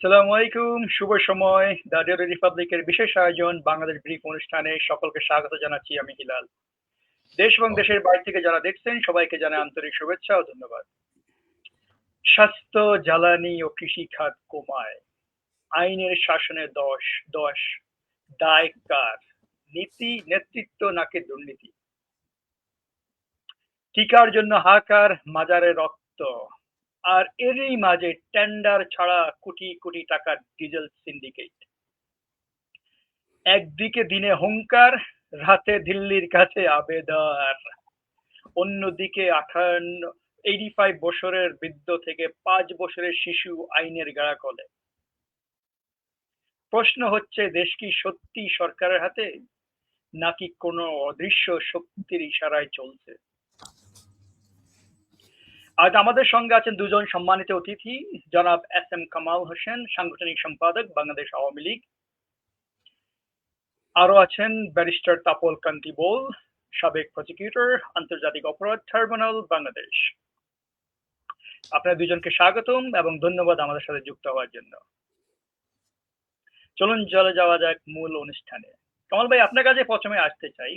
সালামু আলাইকুম, শুভ সময়। দ্য ডেইলি রিপাবলিকের বিশেষ আয়োজন বাংলাদেশ ব্রিফ অনুষ্ঠানে সকলকে স্বাগত জানাচ্ছি আমি হিলাল। দেশ এবং দেশের বাইরে থেকে যারা দেখছেন সবাইকে জানাই আন্তরিক শুভেচ্ছা ও ধন্যবাদ। স্বাস্থ্য, জ্বালানি ও কৃষি খাত কমায়, আইনের শাসনে দশ দশ দায় কার? নীতি নেতৃত্ব নাকি দুর্নীতি? টিকার জন্য হাহাকার, মাজারে রক্ত, আর এরই মাঝে টেন্ডার ছাড়া কোটি কোটি টাকার ডিজেল সিন্ডিকেট। একদিকে দিনে হুঙ্কার, রাতে দিল্লির কাছে আবেদন। অন্যদিকে 85 বছরের বৃদ্ধ থেকে 5 বছরের শিশু আইনের গাড়াকলে। প্রশ্ন হচ্ছে, দেশ কি সত্যি সরকারের হাতে, নাকি কোনো অদৃশ্য শক্তির ইশারায় চলছে? আজ আমাদের সঙ্গে আছেন দুজন সম্মানিত অতিথি, জনাব এস এম কামাল হোসেন, সাংগঠনিক সম্পাদক, বাংলাদেশ আওয়ামী লীগ। আরো আছেন ব্যারিস্টার তাপল কান্তি বোল, সাবেক প্রসিকিউটর, আন্তর্জাতিক অপরাধ ট্রাইব্যুনাল, বাংলাদেশ। আপনাদের দুজনকে স্বাগতম এবং ধন্যবাদ আমাদের সাথে যুক্ত হওয়ার জন্য। চলুন চলে যাওয়া যাক মূল অনুষ্ঠানে। কামাল ভাই, আপনার কাছে প্রথমে আসতে চাই,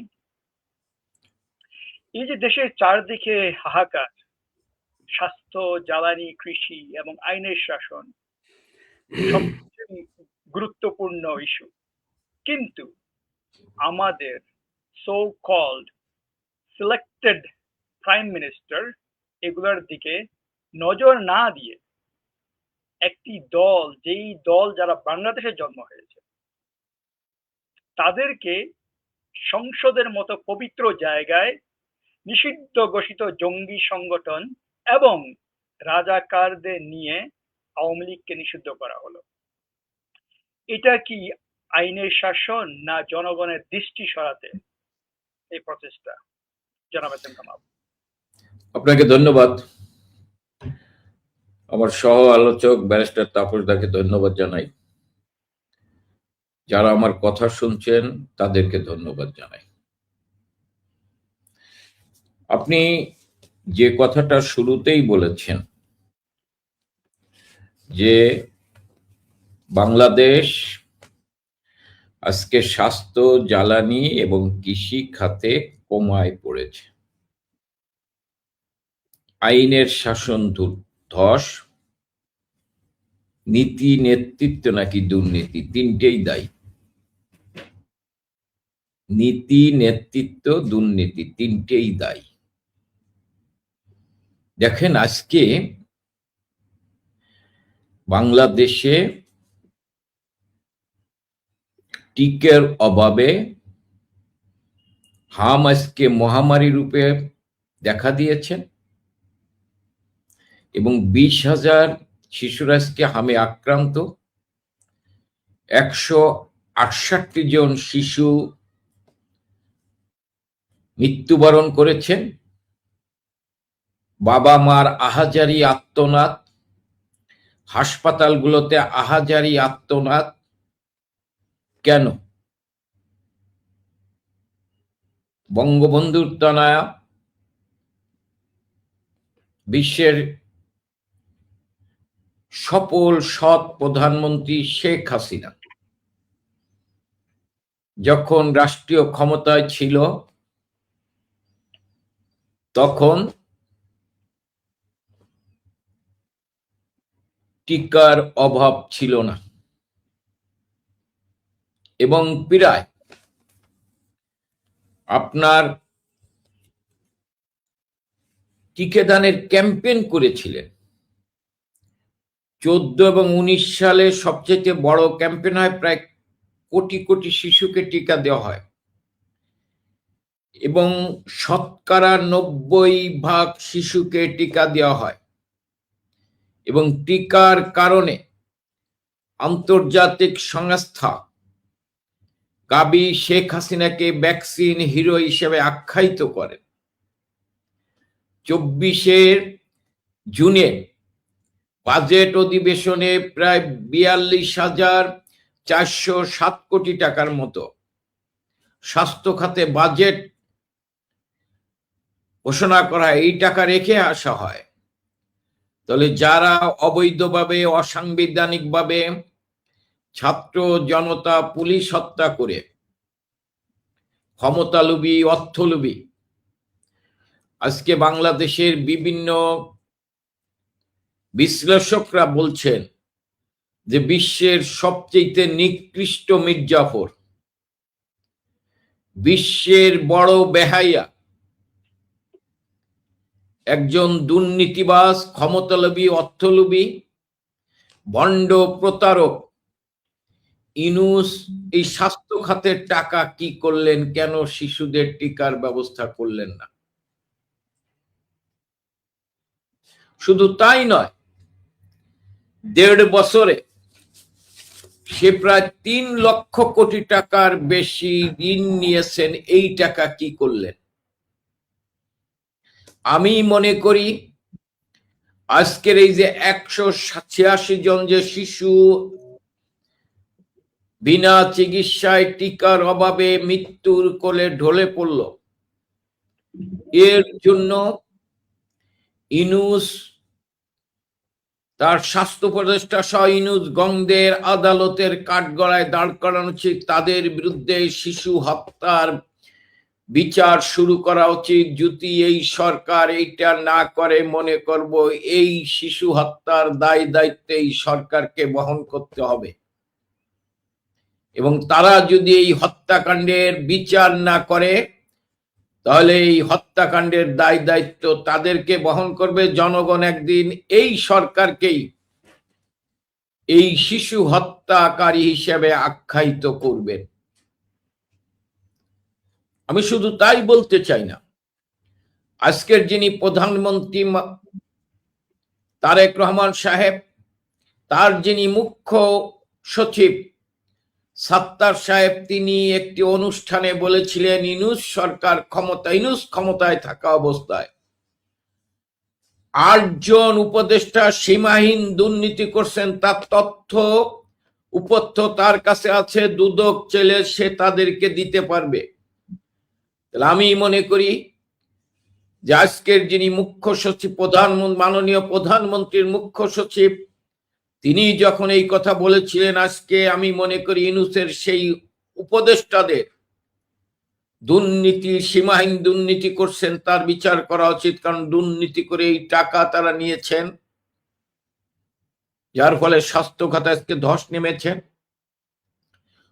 এই যে দেশের চারদিকে হাহাকার, স্বাস্থ্য, জ্বালানি, কৃষি এবং আইনের শাসন সবচেয়ে গুরুত্বপূর্ণ ইস্যু, কিন্তু আমাদের so called selected prime minister এগুলোর দিকে নজর না দিয়ে একটি দল, যেই দল যারা বাংলাদেশে জন্ম হয়েছে, তাদেরকে সংসদের মতো পবিত্র জায়গায় নিষিদ্ধ ঘোষিত জঙ্গি সংগঠন এবং রাজাকারদের নিয়ে আওয়ামী লীগকে নিষিদ্ধ করা হলো। এটা কি আইনের শাসন, না জনগণের দৃষ্টি সরাতে এই প্রচেষ্টা? জনাব এস এম কামাল। আপনাকে ধন্যবাদ। আমার সহ আলোচক ব্যারিস্টার তাপসদাকে ধন্যবাদ জানাই। যারা আমার কথা শুনছেন তাদেরকে ধন্যবাদ জানাই। আপনি যে কথাটা শুরুতেই বলেছেন যে বাংলাদেশ আজকে স্বাস্থ্য, জ্বালানি এবং কৃষি খাতে কোমায় পড়েছে, আইনের শাসন ধস, নীতি নেতৃত্ব নাকি দুর্নীতি, তিনটেই দায়ী। নীতি, নেতৃত্ব, দুর্নীতি তিনটেই দায়ী। দেখেন, আজকে বাংলাদেশে টিকার অভাবে হাম আজকে মহামারী রূপে দেখা দিয়েছে এবং 20,000 শিশুরা আজকে হামে আক্রান্ত। 168 জন শিশু মৃত্যুবরণ করেছেন। বাবা মার আহাজারি আর্তনাদ, হাসপাতালগুলোতে আহাজারি আর্তনাদ। কেন? বঙ্গবন্ধুর তনয়া বিশ্বের সফল সৎ প্রধানমন্ত্রী শেখ হাসিনা যখন রাষ্ট্রীয় ক্ষমতায় ছিল, তখন টিকার অভাব ছিল না এবং প্রায় আপনার টিকাদানের ক্যাম্পেইন করেছিলেন। 14 এবং 19 সালে সবচেয়ে বড় ক্যাম্পেইন হয়, প্রায় কোটি কোটি শিশুকে টিকা দেওয়া হয় এবং শতকরা 90% শিশুকে টিকা দেওয়া হয় এবং টিকার কারণে আন্তর্জাতিক সংস্থা গাবি শেখ হাসিনাকে ভ্যাকসিন হিরো হিসেবে আখ্যায়িত করে। 24 জুনে বাজেট অধিবেশনে প্রায় 42,407 কোটি টাকার মতো স্বাস্থ্য খাতে বাজেট ঘোষণা করা হয়। এই টাকা রেখে আসা হয়। তো তাহলে যারা অবৈধভাবে অসাংবিধানিকভাবে ছাত্র জনতা পুলিশ হত্যা করে ক্ষমতালোভী অর্থলোভী আজকে বাংলাদেশের বিভিন্ন বিশ্লেষকরা বলছেন যে বিশ্বের সবচেয়ে নিকৃষ্ট মির্জাফর, বিশ্বের বড় বেহাইয়া, একজন দুর্নীতিবাজ, ক্ষমতালোভী, অর্থলোভী, ভণ্ড প্রতারক ইউনূস এই স্বাস্থ্য খাতের টাকা কি করলেন? কেন শিশুদের টিকার ব্যবস্থা করলেন না? শুধু তাই নয়, 1.5 বছরে সে প্রায় 3 লক্ষ কোটি টাকার বেশি ঋণ নিয়েছেন। এই টাকা কি করলেন? আমি মনে করি আজকের এই যে 186 জন যে শিশু বিনা চিকিৎসায় টিকার অভাবে মৃত্যুর কোলে ঢলে পড়ল, এর জন্য ইউনূস, তার স্বাস্থ্য উপদেষ্টা সহ ইউনূস গংদের আদালতের কাঠগড়ায় দাঁড় করানো উচিত। তাদের বিরুদ্ধে শিশু হত্যার বিচার শুরু করা উচিত। যদি এই সরকার এইটা না করে, মনে করব এই শিশু হত্যার দায় দায়িত্ব এই সরকারকে বহন করতে হবে। এবং তারা যদি এই হত্যাকাণ্ডের বিচার না করে, তাহলে এই হত্যাকাণ্ডের দায় দায়িত্ব তাদেরকে বহন করবে। জনগণ একদিন এই সরকারকেই এই শিশু হত্যাকারী হিসেবে আখ্যায়িত করবেন। আমি শুধু তাই বলতে চাই না, আজকের যিনি প্রধানমন্ত্রী তারেক রহমান সাহেব, তার যিনি মুখ্য সচিব সাত্তার সাহেব, তিনি একটি অনুষ্ঠানে বলেছিলেন ইউনূস সরকার ইউনূস ক্ষমতায় থাকা অবস্থায় 8 জন উপদেষ্টা সীমাহীন দুর্নীতি করছেন। তার তথ্য উপথ্য তার কাছে আছে, দুদক চেলে সে তাদেরকে দিতে পারবে। আমি মনে করি যে আজকের যিনি মুখ্য সচিব, মাননীয় প্রধানমন্ত্রীর মুখ্য সচিব, তিনি যখন এই কথা বলেছিলেন, আজকে আমি মনে করি ইউনূসের সেই উপদেষ্টাদের দুর্নীতি, সীমাহীন দুর্নীতি করছেন, তার বিচার করা উচিত। কারণ দুর্নীতি করে এই টাকা তারা নিয়েছেন, যার ফলে স্বাস্থ্য খাতে আজকে ধস নেমেছেন।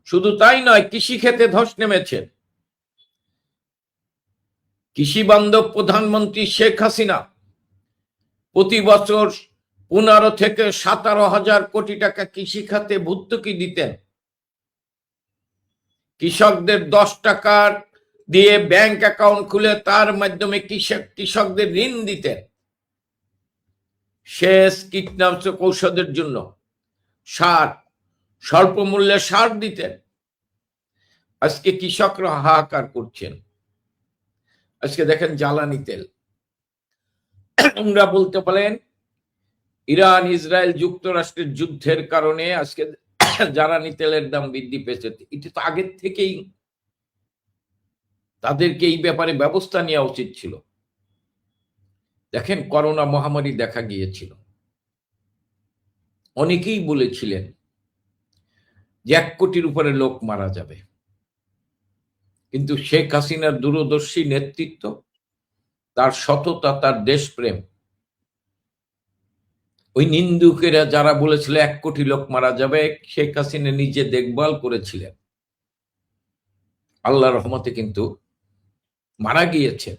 শুধু তাই নয়, কৃষি ক্ষেত্রে ধস নেমেছেন। কৃষি বান্ধব প্রধানমন্ত্রী শেখ হাসিনা প্রতি বছর 15 থেকে 17 হাজার কোটি টাকা কৃষি খাতে ভর্তুকি দিতেন। কৃষকদের 10 টাকার দিয়ে ব্যাংক অ্যাকাউন্ট খুলে তার মাধ্যমে কৃষকদের ঋণ দিতেন, সেচ, কীটনাশক ঔষধের জন্য, সার, স্বল্প মূল্যে সার দিতেন। আজকে কৃষকরা হাহাকার করছেন। আজকে দেখেন জ্বালানি তেল, আমরা বলতে পারেন ইরান ইসরায়েল যুক্তরাষ্ট্রের যুদ্ধের কারণে আজকে জ্বালানি তেলের দাম বৃদ্ধি পেয়েছে। এটা তো আগের থেকেই তাদেরকে এই ব্যাপারে ব্যবস্থা নেওয়া উচিত ছিল। দেখেন করোনা মহামারী দেখা গিয়েছিল, অনেকেই বলেছিলেন যে 1 কোটির উপরে লোক মারা যাবে, কিন্তু শেখ হাসিনার দূরদর্শী নেতৃত্ব, তার সততা, তার দেশপ্রেম, ওই নিন্দুকেরা যারা বলেছিল 1 কোটি লোক মারা যাবে, শেখ হাসিনা নিজে দেখভাল করেছিলেন। আল্লাহর রহমতে কিন্তু মারা গিয়েছেন,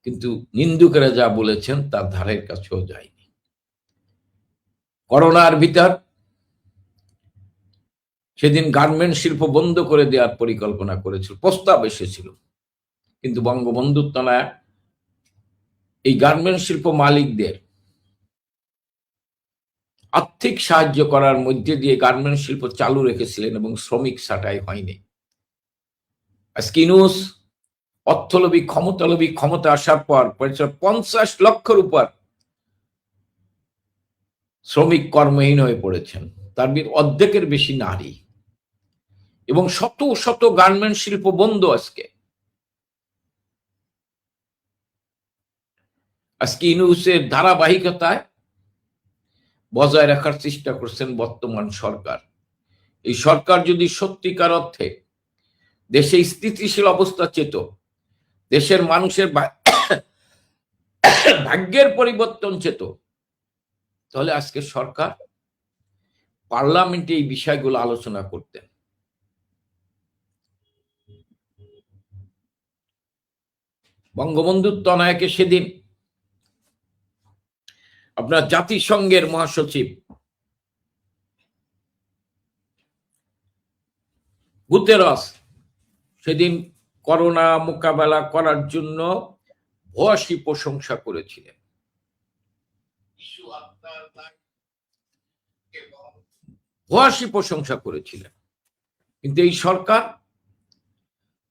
কিন্তু নিন্দুকেরা যা বলেছেন তার ধারের কাছেও যায়নি। করোনার ভিতর সেদিন গার্মেন্ট শিল্প বন্ধ করে দেওয়ার পরিকল্পনা করেছিল, প্রস্তাব এসেছিল, কিন্তু বঙ্গবন্ধু তারা এই গার্মেন্ট শিল্প মালিকদের আর্থিক সাহায্য করার মধ্যে দিয়ে গার্মেন্ট শিল্প চালু রেখেছিলেন এবং শ্রমিক ছাঁটাই হয়নি। আজকে ইউনূস অর্থলোভী, ক্ষমতালোভী, ক্ষমতা আসার পর 50 লক্ষের উপর শ্রমিক কর্মহীন হয়ে পড়েছেন, তার অর্ধেকের বেশি নারী, এবং শত শত গার্মেন্ট শিল্প বন্ধ। আজকে আজকে ইউনূসের ধারাবাহিকতায় বজায় রাখার চেষ্টা করছেন বর্তমান সরকার। এই সরকার যদি সত্যিকার অর্থে দেশে স্থিতিশীল অবস্থা চেত, দেশের মানুষের ভাগ্যের পরিবর্তন চেত, তাহলে আজকে সরকার পার্লামেন্টে এই বিষয়গুলো আলোচনা করতেন। বঙ্গবন্ধুর তনয়াকে সেদিন আপনার জাতিসংঘের মহাসচিব গুতেরাস সেদিন করোনা মোকাবেলা করার জন্য ভূয়সী প্রশংসা করেছিলেন। ভূয়সী প্রশংসা করেছিলেন। কিন্তু এই সরকার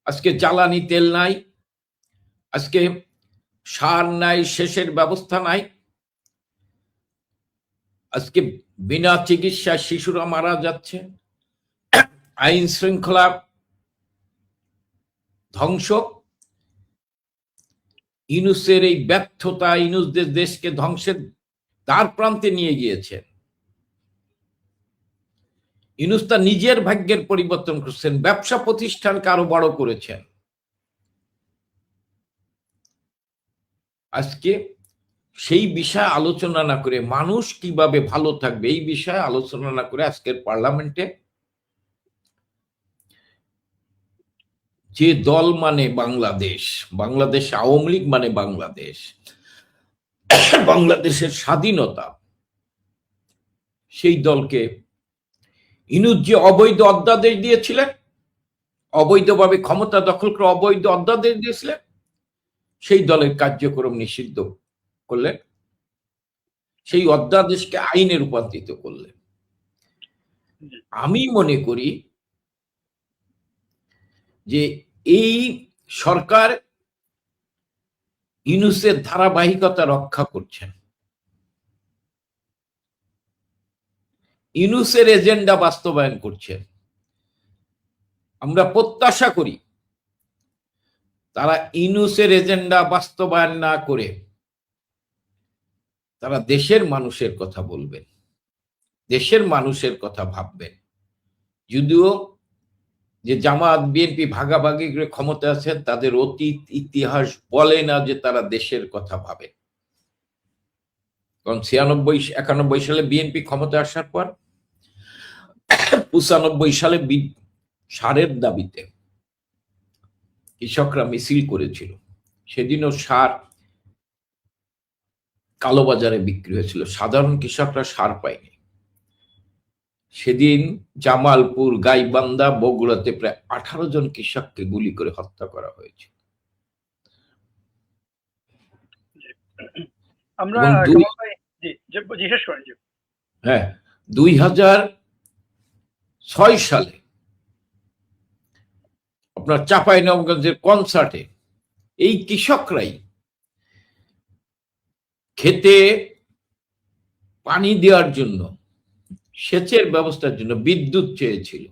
আজকে জ্বালানি তেল নাই, আজকে সার নাই, সেচের ব্যবস্থা নাই, আজকে বিনা চিকিৎসায় শিশুরা মারা যাচ্ছে, আইন শৃঙ্খলা ধ্বংস। ইউনূসের এই ব্যর্থতা ইউনূসদের দেশকে ধ্বংসের দ্বার প্রান্তে নিয়ে গিয়েছেন। ইউনূস তার নিজের ভাগ্যের পরিবর্তন করছেন, ব্যবসা প্রতিষ্ঠানকে আরো বড় করেছেন। আজকে সেই বিষয়ে আলোচনা না করে, মানুষ কিভাবে ভালো থাকবে এই বিষয়ে আলোচনা না করে, আজকের পার্লামেন্টে যে দল মানে বাংলাদেশ, বাংলাদেশ আওয়ামী লীগ মানে বাংলাদেশ, বাংলাদেশের স্বাধীনতা, সেই দলকে ইউনূস যে অবৈধ অধ্যাদেশ দিয়েছিলেন, অবৈধভাবে ক্ষমতা দখল করে অবৈধ অধ্যাদেশ দিয়েছিলেন, সেই দলের কার্যক্রম নিষিদ্ধ করলেন, সেই অধ্যাদেশকে আইনে রূপান্তরিত করলেন। আমি মনে করি যে এই সরকার ইউনূসের ধারাবাহিকতা রক্ষা করছেন, ইউনূসের এজেন্ডা বাস্তবায়ন করছেন। আমরা প্রত্যাশা করি তারা ইউনূসের এজেন্ডা বাস্তবায়ন না করে তারা দেশের মানুষের কথা বলবেন, দেশের মানুষের কথা ভাববেন। যদিও যে জামাত বিএনপি ভাগাভাগি করে ক্ষমতা আছেন, তাদের অতীত ইতিহাস বলে না যে তারা দেশের কথা ভাবে। কারণ 96-91 সালে বিএনপি ক্ষমতা আসার পর 95 সালে সারের দাবিতে কৃষকরা মিছিল করেছিল। সেদিনও সার কালোবাজারে বিক্রি হয়েছিল, সাধারণ কৃষকরা সার পায়নি। সেদিন জামালপুর, গাইবান্ধা, বগুড়াতে প্রায় 18 জন কৃষককে গুলি করে হত্যা করা হয়েছে। আমরা 2006 সালে আপনার চাঁপাইনবাবগঞ্জের কনসার্টে এই কৃষকরাই খেতে পানি দেওয়ার জন্য, সেচের ব্যবস্থার জন্য বিদ্যুৎ চেয়েছিল।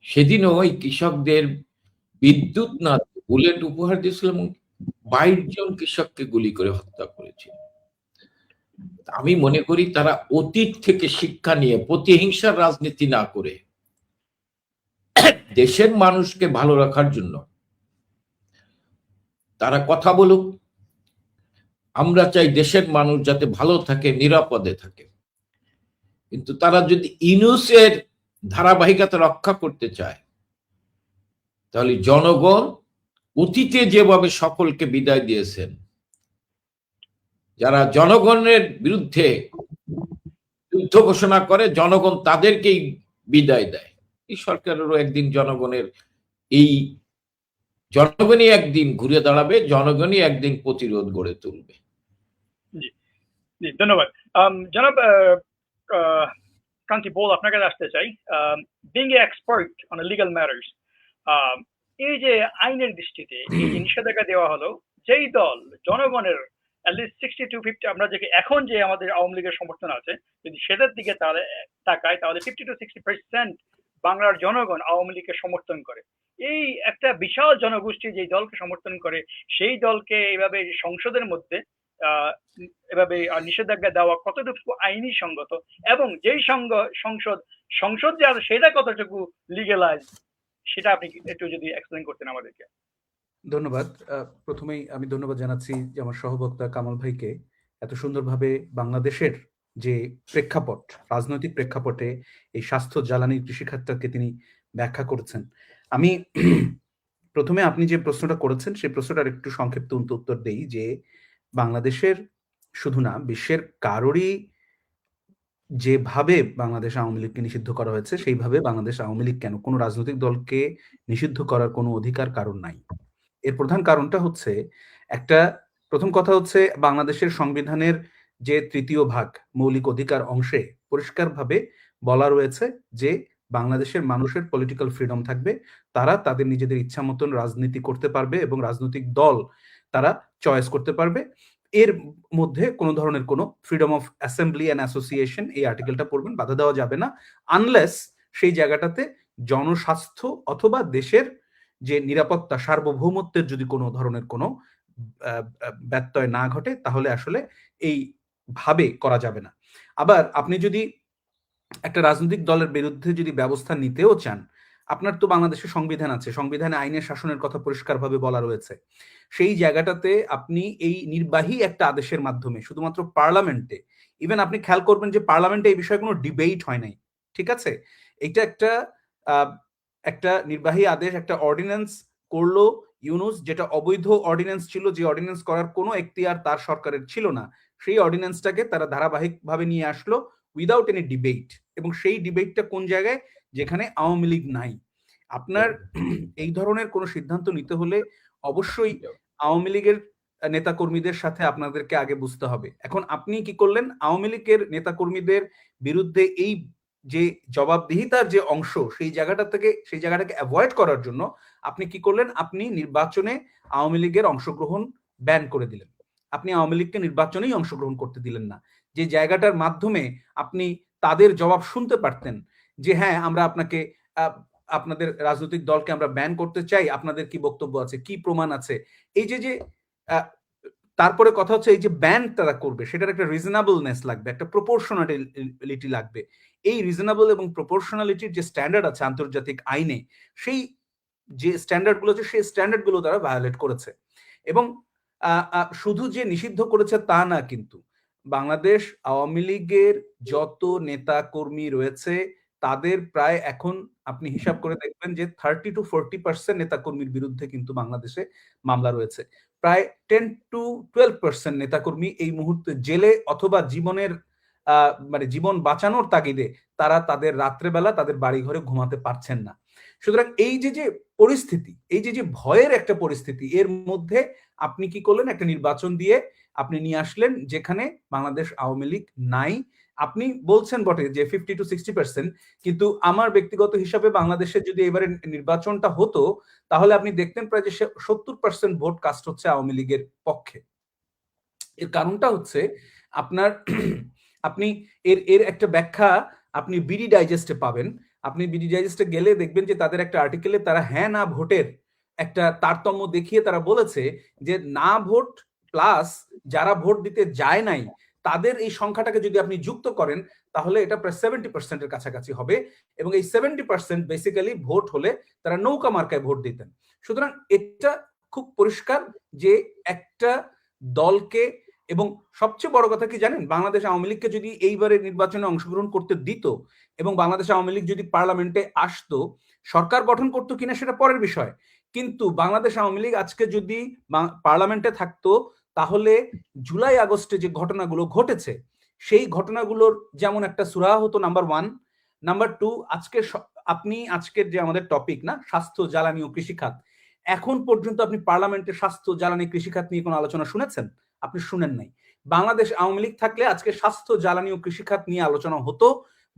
সেদিনও ওই কৃষকদের বিদ্যুৎ না বুলেট উপহার দিয়েছিল এবং 22 জন কৃষককে গুলি করে হত্যা করেছিল। আমি মনে করি তারা অতীত থেকে শিক্ষা নিয়ে প্রতিহিংসার রাজনীতি না করে দেশের মানুষকে ভালো রাখার জন্য তারা কথা বলুক। আমরা চাই দেশের মানুষ যাতে ভালো থাকে, নিরাপদে থাকে। কিন্তু তারা যদি ইউনূসের ধারাবাহিকতা রক্ষা করতে চায়, তাহলে জনগণ অতীতে যেভাবে সকলকে বিদায় দিয়েছেন, যারা জনগণের বিরুদ্ধে যুদ্ধ ঘোষণা করে জনগণ তাদেরকেই বিদায় দেয়, এই সরকারেরও একদিন জনগণই একদিন ঘুরে দাঁড়াবে, জনগণই একদিন প্রতিরোধ গড়ে তুলবে। জি, ধন্যবাদ। জনাব কান্তি বল, আপনার কাছে আসতে চাই। Being a expert on legal matters, এই যে আইনের দৃষ্টিতে এই যে নিষেধাজ্ঞা দেওয়া হলো, যেই দল জনগণের অ্যাটলিস্ট 60 to 50, আমরা যে এখন যে আমাদের আওয়ামী লীগের সমর্থন আছে, যদি সেটার দিকে তাকায়, তাহলে 50 to 60% বাংলার জনগণ আওয়ামী লীগকে সমর্থন করে। এই একটা বিশাল জনগোষ্ঠী যে দলকে সমর্থন করে সেই দলকে এইভাবে সংসদের মধ্যে এভাবে নিষেধাজ্ঞা দেওয়া কতটুকু আইনি সঙ্গত, এবং যেই সংসদ সংসদ যে আছে সেটা কতটুকু লিগেলাইজ, সেটা আপনি একটু যদি এক্সপ্লেন করতেন আমাদেরকে। ধন্যবাদ। প্রথমেই আমি ধন্যবাদ জানাচ্ছি যে আমার সহবক্তা কামাল ভাইকে এত সুন্দরভাবে বাংলাদেশের যে প্রেক্ষাপট, রাজনৈতিক প্রেক্ষাপটে এই স্বাস্থ্য, জ্বালানি, কৃষিখাতটাকে তিনি ব্যাখ্যা করেছেন। আমি প্রথমে আপনি যে প্রশ্নটা করেছেন সেই প্রশ্নটার একটু সংক্ষিপ্ত উত্তর দেই যে বাংলাদেশের শুধু না, বিশ্বের কারোরই যেভাবে বাংলাদেশ আওয়ামী লীগকে নিষিদ্ধ করা হয়েছে সেইভাবে বাংলাদেশ আওয়ামী লীগ কেন, কোনো রাজনৈতিক দলকে নিষিদ্ধ করার কোনো অধিকার কারণ নাই। এর প্রধান কারণটা হচ্ছে একটা, প্রথম কথা হচ্ছে বাংলাদেশের সংবিধানের যে তৃতীয় ভাগ মৌলিক অধিকার অংশে পরিষ্কারভাবে বলা রয়েছে যে বাংলাদেশের মানুষের পলিটিক্যাল ফ্রিডম থাকবে, তারা তাদের নিজেদের ইচ্ছা মতন রাজনীতি করতে পারবে এবং রাজনৈতিক দল তারা চয়েস করতে পারবে। এর মধ্যে কোনো ধরনের কোনো freedom of assembly and association, এই আর্টিকেলটা পড়বেন, বাধা দেওয়া যাবে না আনলেস সেই জায়গাটাতে জনস্বাস্থ্য অথবা দেশের যে নিরাপত্তা, সার্বভৌমত্বের যদি কোনো ধরনের কোনো ব্যত্যয় না ঘটে, তাহলে আসলে এই ভাবে করা যাবে না। আবার আপনি যদি একটা রাজনৈতিক দলের বিরুদ্ধে যদি ব্যবস্থা নিতেও চান, আপনার তো বাংলাদেশের সংবিধান আছে, সংবিধানে আইনের শাসনের কথা পরিষ্কারভাবে বলা রয়েছে। সেই জায়গাটাতে আপনি এই নির্বাহী একটা আদেশের মাধ্যমে শুধুমাত্র পার্লামেন্টে, ইভেন আপনি খেয়াল করবেন যে পার্লামেন্টে এই বিষয়ে কোনো ডিবেট হয় নাই, ঠিক আছে? এটা একটা একটা নির্বাহী আদেশ, একটা অর্ডিন্যান্স করলো ইউনূস, যেটা অবৈধ অর্ডিন্যান্স ছিল, যে অর্ডিন্যান্স করার কোনো এখতিয়ার তার সরকারের ছিল না, সেই অর্ডিন্যান্সটাকে তারা ধারাবাহিকভাবে নিয়ে আসলো উইদাউট এনি ডিবেট। এবং সেই ডিবেটটা কোন জায়গায়? যেখানে আওয়ামী লীগ নাই। আপনার এই ধরনের কোনো সিদ্ধান্ত নিতে হলে অবশ্যই আওয়ামী লীগের নেতাকর্মীদের সাথে আপনাদেরকে আগে বুঝতে হবে। এখন আপনি কি করলেন? আওয়ামী লীগের নেতাকর্মীদের বিরুদ্ধে এই যে জবাবদিহিতার যে অংশ, সেই জায়গাটাকে অ্যাভয়েড করার জন্য আপনি কি করলেন? আপনি নির্বাচনে আওয়ামী লীগের অংশগ্রহণ ব্যান করে দিলেন। আপনি আওয়ামী লীগকে নির্বাচনেই অংশগ্রহণ করতে দিলেন না, যে জায়গাটার মাধ্যমে আপনি তাদের জবাব শুনতে পারতেন যে হ্যাঁ, আমরা আপনাকে আপনাদের রাজনৈতিক দলকে আমরা ব্যান করতে চাই, আপনাদের কি বক্তব্য আছে, কি প্রমাণ আছে। এই যে তারপরে কথা হচ্ছে এই যে ব্যান তারা করবে সেটার একটা রিজনেবলনেস লাগবে, একটা প্রপোর্শনালিটি লাগবে। এই রিজনেবল এবং প্রপোর্শনালিটির যে স্ট্যান্ডার্ড আছে আন্তর্জাতিক আইনে, সেই যে স্ট্যান্ডার্ড গুলো আছে সেই স্ট্যান্ডার্ড গুলো তারা ভায়োলেট করেছে। এবং শুধু যে নিষিদ্ধ করেছে তা না, কিন্তু বাংলাদেশ আওয়ামী লীগের যত নেতা কর্মী রয়েছে তাদের প্রায়, এখন আপনি হিসাব করে দেখবেন যে 30 to 40% নেতা কর্মীর বিরুদ্ধে কিন্তু বাংলাদেশে মামলা রয়েছে। প্রায় 10 to 12% নেতাকর্মী এই মুহূর্তে জেলে অথবা জীবনের মানে জীবন বাঁচানোর তাগিদে তারা তাদের রাত্রেবেলা তাদের বাড়ি ঘরে ঘুমাতে পারছেন না। সুতরাং এই যে পরিস্থিতি, এই যে ভয়ের একটা পরিস্থিতি, এর মধ্যে আপনি কি করলেন? একটা নির্বাচন দিয়ে আপনি নিয়ে আসলেন যেখানে বাংলাদেশ আওয়ামী লীগ নাই। আপনি বলছেন বটে যে 50 to 60%, কিন্তু আমার ব্যক্তিগত হিসাবে বাংলাদেশে যদি এবারে নির্বাচনটা হতো তাহলে আপনি দেখতেন প্রায় যে 70% ভোট কাস্ট হচ্ছে আওয়ামী লীগের পক্ষে। এর কারণটা হচ্ছে আপনার আপনি এর একটা ব্যাখ্যা আপনি বিডি ডাইজেস্টে পাবেন। আপনি বিডি ডাইজেস্টে গেলে দেখবেন যে তাদের একটা আর্টিকেলে তারা হ্যাঁ না ভোটের একটা তারতম্য দেখিয়ে তারা বলেছে যে না ভোট প্লাস যারা ভোট দিতে যায় নাই তাদের এই সংখ্যাটাকে যদি আপনি যুক্ত করেন তাহলে এটা প্রায় 70% এর কাছাকাছি হবে। এবং এই 70% বেসিক্যালি ভোট হলে তারা নৌকা মার্কায় ভোট দিতেন। সুতরাং এটা খুব পরিষ্কার যে একটা দলকে, এবং সবচেয়ে বড় কথা কি জানেন, বাংলাদেশ আওয়ামী লীগকে যদি এইবারে নির্বাচনে অংশগ্রহণ করতে দিত এবং বাংলাদেশ আওয়ামী লীগ যদি পার্লামেন্টে আসতো, সরকার গঠন করতো কিনা সেটা পরের বিষয়, কিন্তু বাংলাদেশ আওয়ামী লীগ আজকে যদি পার্লামেন্টে থাকতো তাহলে জুলাই আগস্টে যে ঘটনাগুলো ঘটেছে সেই ঘটনাগুলোর যেমন একটা সুরাহা হতো, নাম্বার 1। নাম্বার 2, আজকের যে আমাদের টপিক না, স্বাস্থ্য, জ্বালানি ও কৃষিখাত, এখন পর্যন্ত আপনি পার্লামেন্টে স্বাস্থ্য, জ্বালানি, কৃষিখাত নিয়ে কোনো আলোচনা শুনেছেন? আপনি শুনেন নাই। বাংলাদেশ আওয়ামী লীগ থাকলে আজকে স্বাস্থ্য, জ্বালানি ও কৃষিখাত নিয়ে আলোচনা হতো।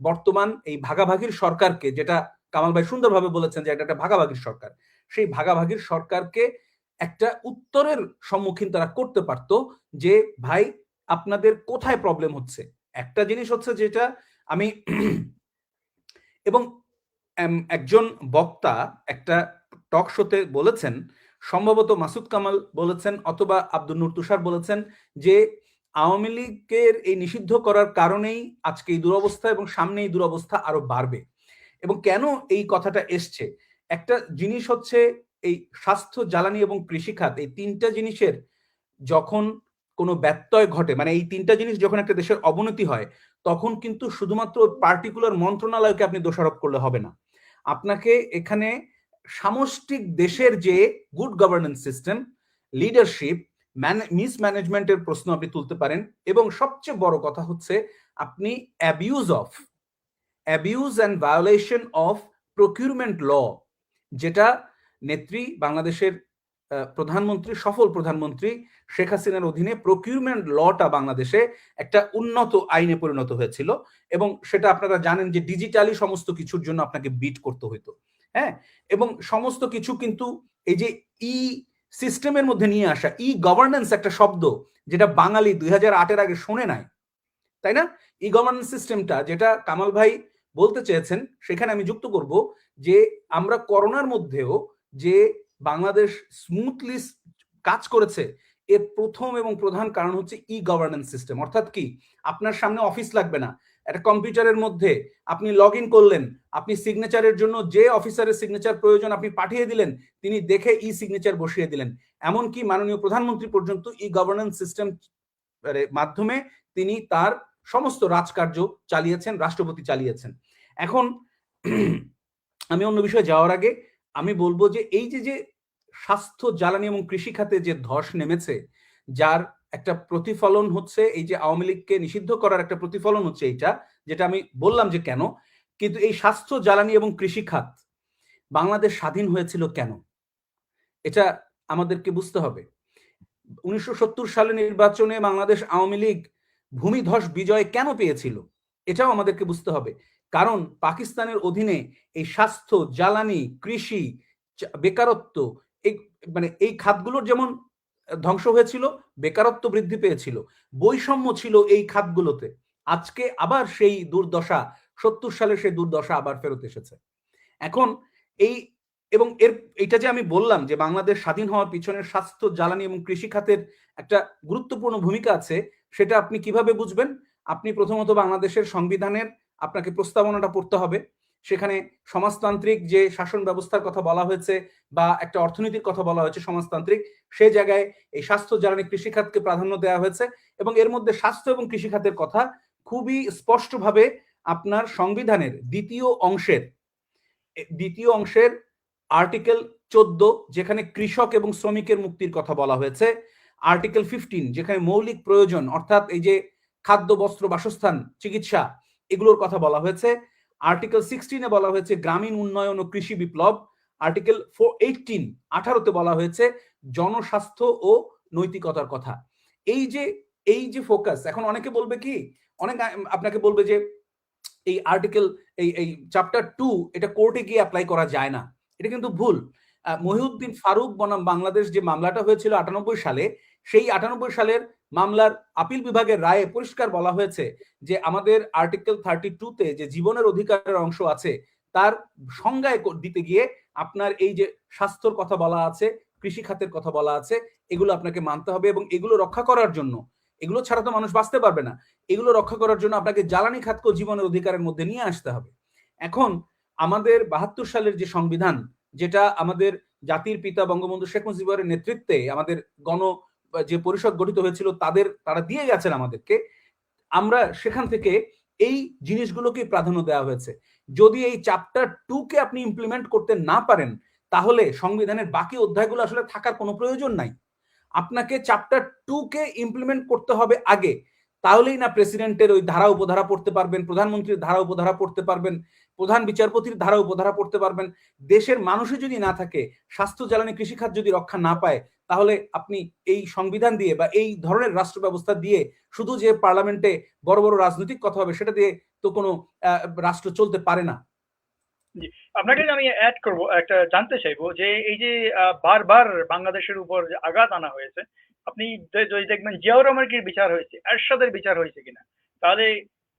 বর্তমান এই ভাগাভাগির সরকারকে, যেটা কামাল ভাই সুন্দরভাবে বলেছেন যে এটা একটা ভাগাভাগির সরকার, সেই ভাগাভাগির সরকারকে একটা উত্তরের সম্মুখীন তারা করতে পারতো যে ভাই আপনাদের কোথায় প্রবলেম হচ্ছে। একটা জিনিস হচ্ছে যেটা আমি এবং একজন বক্তা একটা টক শোতে বলেছেন, সম্ভবত মাসুদ কামাল বলেছেন অথবা আব্দুল নূর তুষার বলেছেন যে আওয়ামী লীগের এই নিষিদ্ধ করার কারণেই আজকে এই দুরবস্থা এবং সামনে এই দুরবস্থা আরো বাড়বে। এবং কেন এই কথাটা এসছে, একটা জিনিস হচ্ছে এই স্বাস্থ্য, জ্বালানি এবং কৃষিখাত, এই তিনটা জিনিসের যখন কোনো ব্যত্যয় ঘটে, মানে এই তিনটা জিনিস যখন একটা দেশের অবনতি হয়, তখন কিন্তু শুধুমাত্র পার্টিকুলার মন্ত্রণালয়কে আপনি দোষারোপ করলে হবে না। আপনাকে এখানে সামষ্টিক দেশের যে গুড গভর্নেন্স সিস্টেম, লিডারশিপ, মিসম্যানেজমেন্টের প্রশ্ন আপনি তুলতে পারেন। এবং সবচেয়ে বড় কথা হচ্ছে আপনি abuse and violation of procurement law, যেটা নেত্রী বাংলাদেশের প্রধানমন্ত্রী, সফল প্রধানমন্ত্রী শেখ হাসিনার অধীনে প্রকিউরমেন্ট লটা বাংলাদেশে একটা উন্নত আইনে পরিণত হয়েছিল। এবং সেটা আপনারা জানেন যে ডিজিটালি সমস্ত কিছুর জন্য আপনাকে বিট করতে হইতো। হ্যাঁ, এবং সমস্ত কিছু কিন্তু এই যে ই সিস্টেমের মধ্যে নিয়ে আসা, ই গভর্নেন্স একটা শব্দ যেটা বাঙালি 2008-এর আগে শোনে নাই, তাই না? ই গভর্নেন্স সিস্টেমটা যেটা কামাল ভাই বলতে চেয়েছেন, সেখানে আমি যুক্ত করব যে আমরা করোনার মধ্যেও যে বাংলাদেশ স্মুথলি কাজ করেছে, এর প্রথম এবং প্রধান কারণ হচ্ছে ই গভর্নেন্স সিস্টেম। অর্থাৎ কি, আপনার সামনে অফিস লাগবে না, একটা কম্পিউটারের মধ্যে আপনি লগ ইন করলেন, আপনি সিগনেচারের জন্য যে অফিসারের সিগনেচার প্রয়োজন আপনি পাঠিয়ে দিলেন, তিনি দেখে ই সিগনেচার বসিয়ে দিলেন। এমনকি মাননীয় প্রধানমন্ত্রী পর্যন্ত ই গভর্নেন্স সিস্টেম মাধ্যমে তিনি তার সমস্ত রাজকার্য চালিয়েছেন, রাষ্ট্রপতি চালিয়েছেন। এখন আমি অন্য বিষয়ে যাওয়ার আগে আমি বলবো যে এই যে স্বাস্থ্য, জ্বালানি এবং কৃষি খাতে যে ধস নেমেছে, যার একটা প্রতিফলন হচ্ছে এই যে আওয়ামী লীগকে নিষিদ্ধ করার একটা প্রতিফলন হচ্ছে এইটা, যেটা আমি বললাম যে কেন। কিন্তু এই স্বাস্থ্য, জ্বালানি এবং কৃষি খাত বাংলাদেশ স্বাধীন হয়েছিল কেন, এটা আমাদেরকে বুঝতে হবে। 1970 সালে নির্বাচনে বাংলাদেশ আওয়ামী লীগ ভূমিধস বিজয় কেন পেয়েছিল, এটাও আমাদেরকে বুঝতে হবে। কারণ পাকিস্তানের অধীনে এই স্বাস্থ্য, জ্বালানি, কৃষি, বেকারত্ব, এই মানে এই খাতগুলোর যেমন ধ্বংস হয়েছিল, বেকারত্ব বৃদ্ধি পেয়েছিল, বৈষম্য ছিল এই খাতগুলোতে। আজকে আবার সেই দুর্দশা, 70 সালের সেই দুর্দশা আবার ফেরত এসেছে। এখন এই এবং এটা যে আমি বললাম যে বাংলাদেশ স্বাধীন হওয়ার পিছনে স্বাস্থ্য, জ্বালানি এবং কৃষি খাতের একটা গুরুত্বপূর্ণ ভূমিকা আছে, সেটা আপনি কিভাবে বুঝবেন? আপনি প্রথমত বাংলাদেশের সংবিধানের আপনাকে প্রস্তাবনাটা পড়তে হবে। সেখানে সমাজতান্ত্রিক যে শাসন ব্যবস্থার কথা বলা হয়েছে বা একটা অর্থনীতির কথা বলা হয়েছে সমাজতান্ত্রিক, সেই জায়গায় এই স্বাস্থ্য, জ্বালানি, কৃষি খাতকে প্রাধান্য দেওয়া হয়েছে। এবং এর মধ্যে স্বাস্থ্য এবং কৃষি খাতের কথা খুবই স্পষ্টভাবে আপনার সংবিধানের দ্বিতীয় অংশের আর্টিকেল 14, যেখানে কৃষক এবং শ্রমিকের মুক্তির কথা বলা হয়েছে, আর্টিকেল 15 যেখানে মৌলিক প্রয়োজন অর্থাৎ এই যে খাদ্য, বস্ত্র, বাসস্থান, চিকিৎসা, এগুলোর কথা বলা হয়েছে, আর্টিকেল 16-এ বলা হয়েছে গ্রামীণ উন্নয়ন ও কৃষি বিপ্লব, আর্টিকেল 18 বলা হয়েছে জনস্বাস্থ্য ও নৈতিকতার কথা। এই যে ফোকাস, এখন অনেকে বলবে কি, আপনাকে বলবে যে এই আর্টিকেল, এই চ্যাপ্টার 2 এটা কোর্টে গিয়ে অ্যাপ্লাই করা যায় না। এটা কিন্তু ভুল। মহিউদ্দিন ফারুক বনাম বাংলাদেশ যে মামলাটা হয়েছিল 98 সালে, সেই 98 সালের মামলার আপিল বিভাগের রায়ে পরিষ্কার বলা হয়েছে যে আমাদের আর্টিকেল 32-তে যে জীবনের অধিকারের অংশ আছে, তার সংজ্ঞায় দিতে গিয়ে আপনার এই যে স্বাস্থ্যর কথা বলা আছে, কৃষি খাতের কথা বলা আছে, এগুলো আপনাকে মানতে হবে। এবং এগুলো রক্ষা করার জন্য, এগুলো ছাড়া তো মানুষ বাঁচতে পারবে না, এগুলো রক্ষা করার জন্য আপনাকে জ্বালানি খাতকেও জীবনের অধিকারের মধ্যে নিয়ে আসতে হবে। এখন আমাদের 72 সালের যে সংবিধান, যেটা আমাদের জাতির পিতা বঙ্গবন্ধু শেখ মুজিবের নেতৃত্বে আমাদের যে পরিষদ গঠিত হয়েছিল তারা দিয়ে গেছেন আমাদেরকে, আমরা সেখান থেকে এই জিনিসগুলোকে প্রাধান্য দেওয়া হয়েছে। যদি এই চ্যাপ্টার 2-কে আপনি ইমপ্লিমেন্ট করতে না পারেন, তাহলে সংবিধানের বাকি অধ্যায়গুলো আসলে থাকার কোনো প্রয়োজন নাই। আপনাকে চ্যাপ্টার 2-কে ইমপ্লিমেন্ট করতে হবে আগে, তাহলেই না প্রেসিডেন্টের ওই ধারা উপধারা পড়তে পারবেন, প্রধানমন্ত্রীর ধারা উপধারা পড়তে পারবেন, প্রধান বিচারপতির ধারা উপধারা পড়তে পারবেন। দেশের মানুষই যদি না থাকে, স্বাস্থ্য, জ্বালানি, কৃষিখাত যদি রক্ষা না পায়, তাহলে আপনি এই সংবিধান দিয়ে বা এই ধরনের রাষ্ট্র ব্যবস্থা দিয়ে শুধু যে পার্লামেন্টে বড় বড় রাজনৈতিক কথা হবে, সেটা দিয়ে তো কোনো রাষ্ট্র চলতে পারে না। জি, আপনাকে আমি অ্যাড করব, একটা জানতে চাইবো যে এই যে বারবার বাংলাদেশের উপর যে আঘাত আনা হয়েছে, আপনি যদি দেখবেন জিয়াউর রহমানের কি বিচার হয়েছে, এরশাদের বিচার হয়েছে কিনা, তাহলে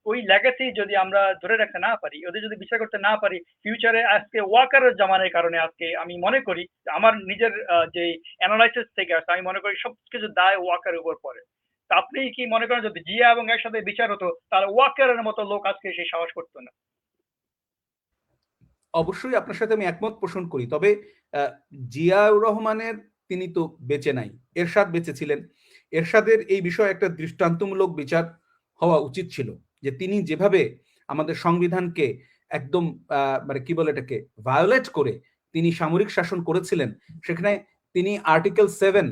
ওই লেগাসি যদি আমরা ধরে রাখতে না পারি, ওদের যদি বিচার করতে না পারি, ফিউচারে আজকে ওয়াকারের জামানের কারণে আজকে আমি মনে করি আমার নিজের যে অ্যানালাইসিস থেকে আসে, আমি মনে করি সবকিছু দায় ওয়াকারের উপর পড়ে। তা আপনি কি মনে করেন যদি জিয়া এবং এর সাথে বিচার হতো তাহলে ওয়াকারের মতো লোক আজকে সেই সাহস করতো না? অবশ্যই আপনার সাথে আমি একমত পোষণ করি, তবে জিয়াউর রহমানের তিনি তো বেঁচে নাই, এরশাদ বেঁচে ছিলেন। এরশাদের এই বিষয়ে একটা দৃষ্টান্তমূলক বিচার হওয়া উচিত ছিল, যে তিনি যেভাবে আমাদের সংবিধানকে একদম মানে কি বলে এটাকে ভায়োলেট করে তিনি সামরিক শাসন করেছিলেন। সেখানে তিনি আর্টিকেল 7,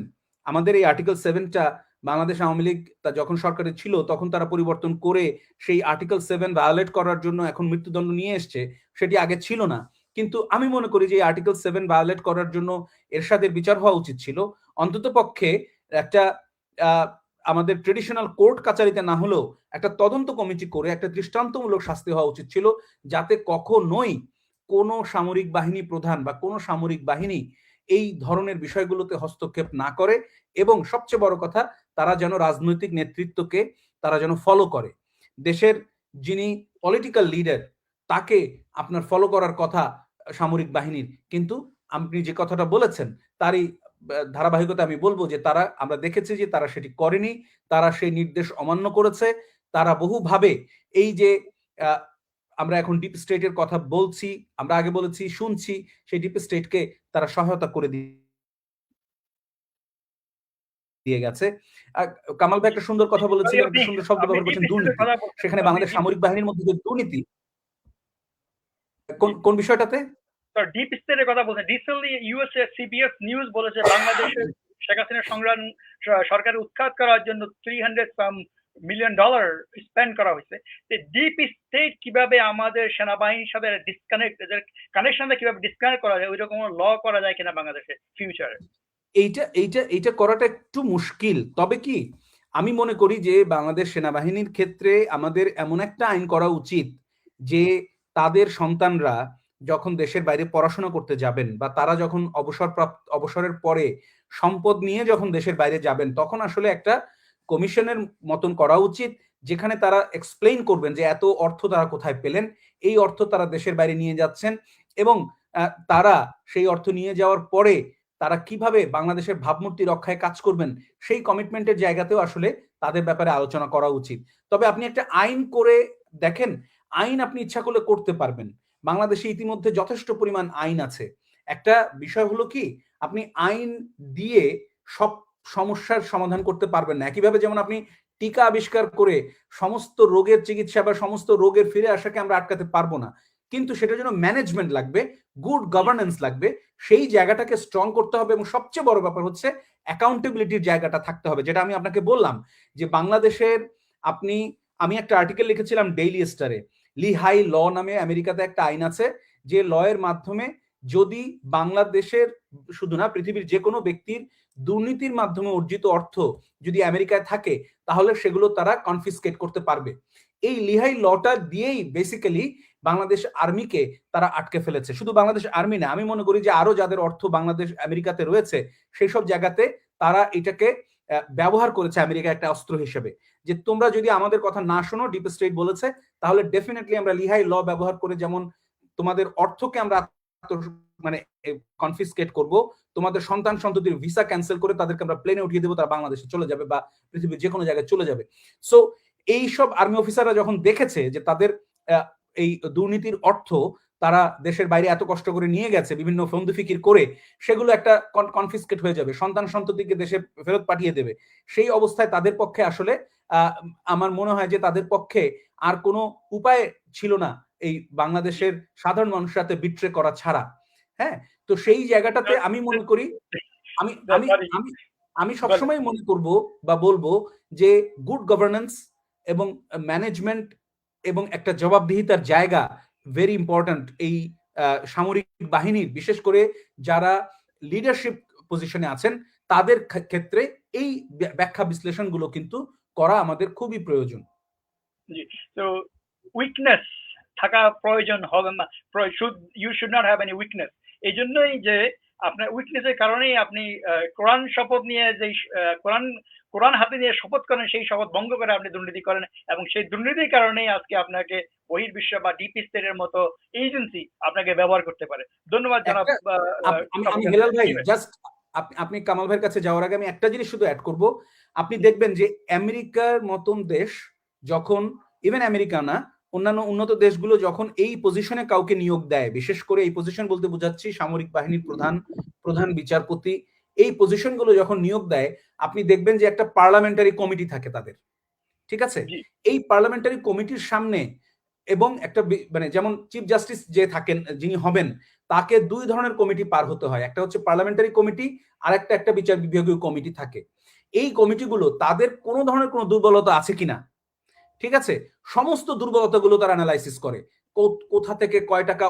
আমাদের এই আর্টিকেল 7টা বাংলাদেশ আওয়ামী লীগ যখন সরকারে ছিল তখন তারা পরিবর্তন করে সেই আর্টিকেল 7 ভায়োলেট করার জন্য এখন মৃত্যুদণ্ড নিয়ে এসছে, সেটি আগে ছিল না। কিন্তু আমি মনে করি যে আর্টিকেল 7 ভায়োলেট করার জন্য এরশাদের বিচার হওয়া উচিত ছিল। অন্তত পক্ষে একটা আমাদের ট্রেডিশনাল কোর্ট কাচারিতে না হলেও একটা তদন্ত কমিটি করে একটা দৃষ্টান্তমূলক শাস্তি হওয়া উচিত ছিল, যাতে কখনোই কোনো সামরিক বাহিনী প্রধান বা কোনো সামরিক বাহিনী এই ধরনের বিষয়গুলোতে হস্তক্ষেপ না করে, এবং সবচেয়ে বড় কথা তারা যেন রাজনৈতিক নেতৃত্বকে তারা যেন ফলো করে। দেশের যিনি পলিটিক্যাল লিডার তাকে আপনার ফলো করার কথা সামরিক বাহিনীর, কিন্তু আপনি যে কথাটা বলেছেন তারই ধারাবাহিকতা আমি বলবো যে তারা, আমরা দেখেছি যে তারা সেটি করেনি, তারা সেই নির্দেশ অমান্য করেছে। তারা বহুভাবে এই যে আমরা এখন ডিপ স্টেটের কথা বলছি, আমরা আগে বলেছি শুনছি, সেই ডিপ স্টেটকে তারা সহায়তা করে দিয়ে গেছে। কামাল ভাই একটা সুন্দর কথা বলেছিলেন, একটা সুন্দর শব্দ ব্যবহার করেছেন, দুর্নীতি। সেখানে বাংলাদেশ সামরিক বাহিনীর মধ্যে যে দুর্নীতি, কোন বিষয়টাতে ডিপ স্টেটের কথা বলছেন? রিসেন্টলি ইউএসএ সিবিএস নিউজ বলেছে বাংলাদেশের শেখ হাসিনা সংগ্রাম সরকারের উৎখাত করার জন্য $300 মিলিয়ন স্পেন্ড করা হয়েছে। ডিপ স্টেট কিভাবে আমাদের সেনাবাহিনীর সাথে ডিসকানেক্ট, কানেকশন কিভাবে ডিসকানেক্ট করা যায়, ওই রকম ল করা যায় কিনা বাংলাদেশে ফিউচারে? এইটা করাটা একটু মুশকিল। তবে কি আমি মনে করি যে বাংলাদেশ সেনাবাহিনীর ক্ষেত্রে আমাদের এমন একটা আইন করা উচিত যে তাদের সন্তানরা যখন দেশের বাইরে পড়াশোনা করতে যাবেন বা তারা যখন অবসরের পরে সম্পদ নিয়ে যখন দেশের বাইরে যাবেন, তখন আসলে একটা কমিশনের মতন করা উচিত, যেখানে তারা এক্সপ্লেইন করবেন যে এত অর্থ তারা কোথায় পেলেন, এই অর্থ তারা দেশের বাইরে নিয়ে যাচ্ছেন, এবং তারা সেই অর্থ নিয়ে যাওয়ার পরে তারা কিভাবে বাংলাদেশের ভাবমূর্তি রক্ষায় কাজ করবেন, সেই কমিটমেন্টের জায়গাতেও আসলে তাদের ব্যাপারে আলোচনা করা উচিত। তবে আপনি একটা আইন করে দেখেন, আইন আপনি ইচ্ছা করলে করতে পারবেন। বাংলাদেশে ইতিমধ্যে যথেষ্ট পরিমাণ আইন আছে। একটা বিষয় হলো কি, আপনি আইন দিয়ে সব সমস্যার সমাধান করতে পারবেন না। একইভাবে যেমন আপনি টিকা আবিষ্কার করে সমস্ত রোগের চিকিৎসা বা সমস্ত রোগের ফিরে আসাকে আমরা আটকাতে পারবো না, কিন্তু সেটার জন্য ম্যানেজমেন্ট লাগবে, গুড গভর্নেন্স লাগবে, সেই জায়গাটাকে স্ট্রং করতে হবে, এবং সবচেয়ে বড় ব্যাপার হচ্ছে অ্যাকাউন্টেবিলিটির জায়গাটা থাকতে হবে, যেটা আমি আপনাকে বললাম যে বাংলাদেশের আমি একটা আর্টিকেল লিখেছিলাম ডেইলি স্টারে, লিহাই ল নামে আমেরিকাতে একটা আইন আছে, যে লয়ের মাধ্যমে যদি বাংলাদেশের শুধু না পৃথিবীর যে কোনো ব্যক্তির দুর্নীতির মাধ্যমে অর্জিত অর্থ যদি আমেরিকায় থাকে তাহলে সেগুলো তারা কনফিসকেট করতে পারবে। এই লিহাই লটা দিয়েই বেসিক্যালি বাংলাদেশ আর্মিকে তারা আটকে ফেলেছে। শুধু বাংলাদেশ আর্মি না, আমি মনে করি যে আরো যাদের অর্থ বাংলাদেশ আমেরিকাতে রয়েছে সেই সব জায়গাতে তারা এটাকে ব্যবহার করেছে আমেরিকা একটা অস্ত্র হিসেবে, যে তোমরা যদি আমাদের কথা না শোনো, ডিপ স্টেট বলেছে, তাহলে ডেফিনেটলি আমরা লিহাই ল ব্যবহার করে যেমন তোমাদের অর্থকে আমরা মানে কনফিসকেট করব, তোমাদের সন্তান সন্ততির ভিসা ক্যান্সেল করে তাদেরকে আমরা প্লেনে উঠিয়ে দেবো, তারা বাংলাদেশে চলে যাবে বা পৃথিবীর যে কোনো জায়গায় চলে যাবে। সো এই সব আর্মি অফিসাররা যখন দেখেছে যে তাদের এই দুর্নীতির অর্থ তারা দেশের বাইরে এত কষ্ট করে নিয়ে গেছে বিভিন্ন ফন্দি ফিকির করে, সেগুলো একটা কনফিসকেট হয়ে যাবে, সন্তান সন্ততিকে দেশে ফেরত পাঠিয়ে দেবে, সেই অবস্থায় তাদের পক্ষে আসলে আমার মনে হয় যে তাদের পক্ষে আর কোনো উপায় ছিল না এই বাংলাদেশের সাধারণ মানুষের সাথে বিট্রে করা ছাড়া। হ্যাঁ, তো সেই জায়গাটাতে আমি মনে করি, আমি আমি আমি আমি সবসময় মনে করব বা বলবো যে গুড গভর্নেন্স এবং ম্যানেজমেন্ট এবং একটা জবাবদিহিতার জায়গা ভেরি ইম্পর্ট্যান্ট এই সামরিক বাহিনীর, বিশেষ করে যারা লিডারশিপ পজিশনে আছেন তাদের ক্ষেত্রে এই ব্যাখ্যা বিশ্লেষণগুলো কিন্তু করা আমাদের খুবই প্রয়োজন। জি, তো উইকনেস থাকা প্রয়োজন হবে না, you should not have any weakness. এই জন্যই যে আপনার উইকনেসের কারণেই আপনি কোরআন শপথ নিয়ে যেই কোরআন হাতে নিয়ে শপথ করেন, সেই শপথ ভঙ্গ করে আপনি দুর্নীতি করেন, এবং সেই দুর্নীতির কারণেই আজকে আপনাকে বহির্বিশ্ব বা ডিপ স্টেটের মতো এজেন্সি আপনাকে ব্যবহার করতে পারে। ধন্যবাদ জনাব। আমি হেলাল ভাই, জাস্ট আপনি কামাল ভাইয়ের কাছে যাওয়ার আগে আমি একটা জিনিস শুধু অ্যাড করব। আপনি দেখবেন যে আমেরিকার মতন দেশ যখন, ইভেন আমেরিকা না, অন্যান্য উন্নত দেশগুলো যখন এই পজিশনে কাউকে নিয়োগ দেয়, বিশেষ করে এই পজিশন বলতে বোঝাচ্ছি সামরিক বাহিনীর প্রধান বিচারপতি, এই পজিশনগুলো যখন নিয়োগ দেয়, আপনি দেখবেন যে একটা পার্লামেন্টারি কমিটি থাকে তাদের, ঠিক আছে? এই পার্লামেন্টারি কমিটির সামনে এবং একটা মানে যেমন চিফ জাস্টিস যে থাকেন, যিনি হবেন, তাকে দুই ধরনের কমিটি পার হতে হয়। একটা হচ্ছে পার্লামেন্টারি কমিটি, আর একটা বিচার বিভাগীয় কমিটি থাকে। এই কমিটিগুলো তাদের কোনো ধরনের কোনো দুর্বলতা আছে কিনা, ঠিক আছে, সমস্ত দুর্বলতাগুলো তারা অ্যানালাইসিস করে। কোথা থেকে কয় টাকা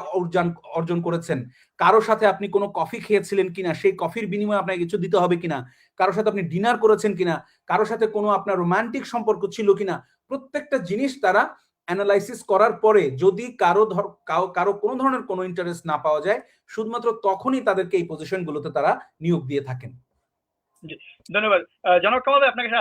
অর্জন করেছেন, কারো সাথে আপনি কোনো কফি খেয়েছিলেন কিনা, সেই কফির বিনিময়ে আপনাকে কিছু দিতে হবে কিনা, কারো সাথে আপনি ডিনার করেছেন কিনা, কারো সাথে কোনো আপনার রোমান্টিক সম্পর্ক ছিল কিনা, প্রত্যেকটা জিনিস তারা অ্যানালাইসিস করার পরে যদি কারো কোনো ধরনের কোনো ইন্টারেস্ট না পাওয়া যায়, শুধুমাত্র তখনই তাদেরকে এই পজিশনগুলোতে তারা নিয়োগ দিয়ে থাকেন। ধন্যবাদ জনাব কামাল ভাই, আপনাকে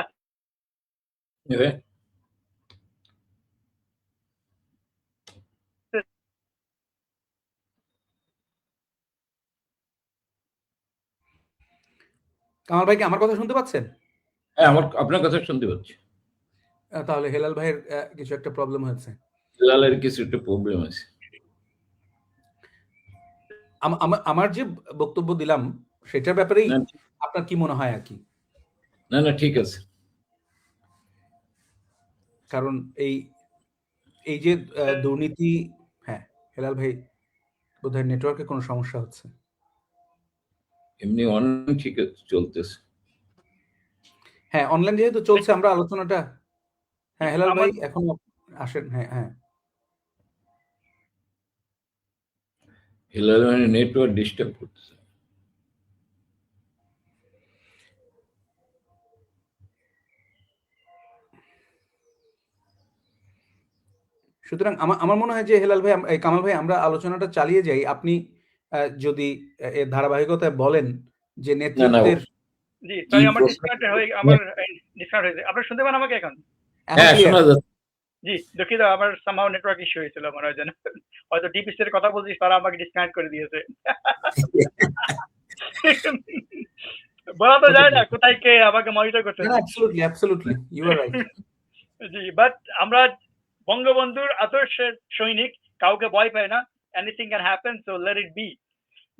কামাল ভাই কি আমার কথা শুনতে পাচ্ছেন? হ্যাঁ, আপনার কথা শুনতে পাচ্ছি। তাহলে হেলাল ভাইয়ের কিছু একটা প্রবলেম হয়েছে। হেলালের কিছু একটা প্রবলেম আছে। আমার যে বক্তব্য দিলাম সেটার ব্যাপারেই আপনার কি মনে হয় আর কি? না, ঠিক আছে। কারণ এই যে দুর্নীতি, হ্যাঁ হেলাল ভাই বোধহয় নেটওয়ার্কে কোনো সমস্যা হচ্ছে। এমনি অনলাইন ঠিক চলতেছে। হ্যাঁ, অনলাইন যেহেতু চলছে, আমরা আলোচনাটা, হ্যাঁ হেলাল ভাই এখন আসেন। হ্যাঁ হেলাল মানে নেটওয়ার্ক ডিস্টার্ব করতেছে। সুতরাং আমার মনে হয় যে হেলাল ভাই, কামাল ভাই, আমরা আলোচনাটা চালিয়ে যাই। আপনি যদি এর ধারাবাহিকতায় বলেন যে নেতৃত্বের, জি সরি, আমার ডিসকানেক্ট হয়েছে। আপনারা শুনতে পান আমাকে এখন? হ্যাঁ, শোনা যাচ্ছে। জি দুঃখিত, আমার সামহাও নেটওয়ার্ক ইস্যু হয়েছিল মনে হয়, যেন হয়তো ডিপ স্টেটের কথা বলছি, তারা আমাকে ডিসকানেক্ট করে দিয়েছে। বলা তো যায় না কোথায় কে আমাকে মনিটর করতে। Absolutely you are right. জি, বাট আমরা বঙ্গবন্ধুর আদর্শের সৈনিক, কাউকে ভয় পাই না, anything can happen, so let it be.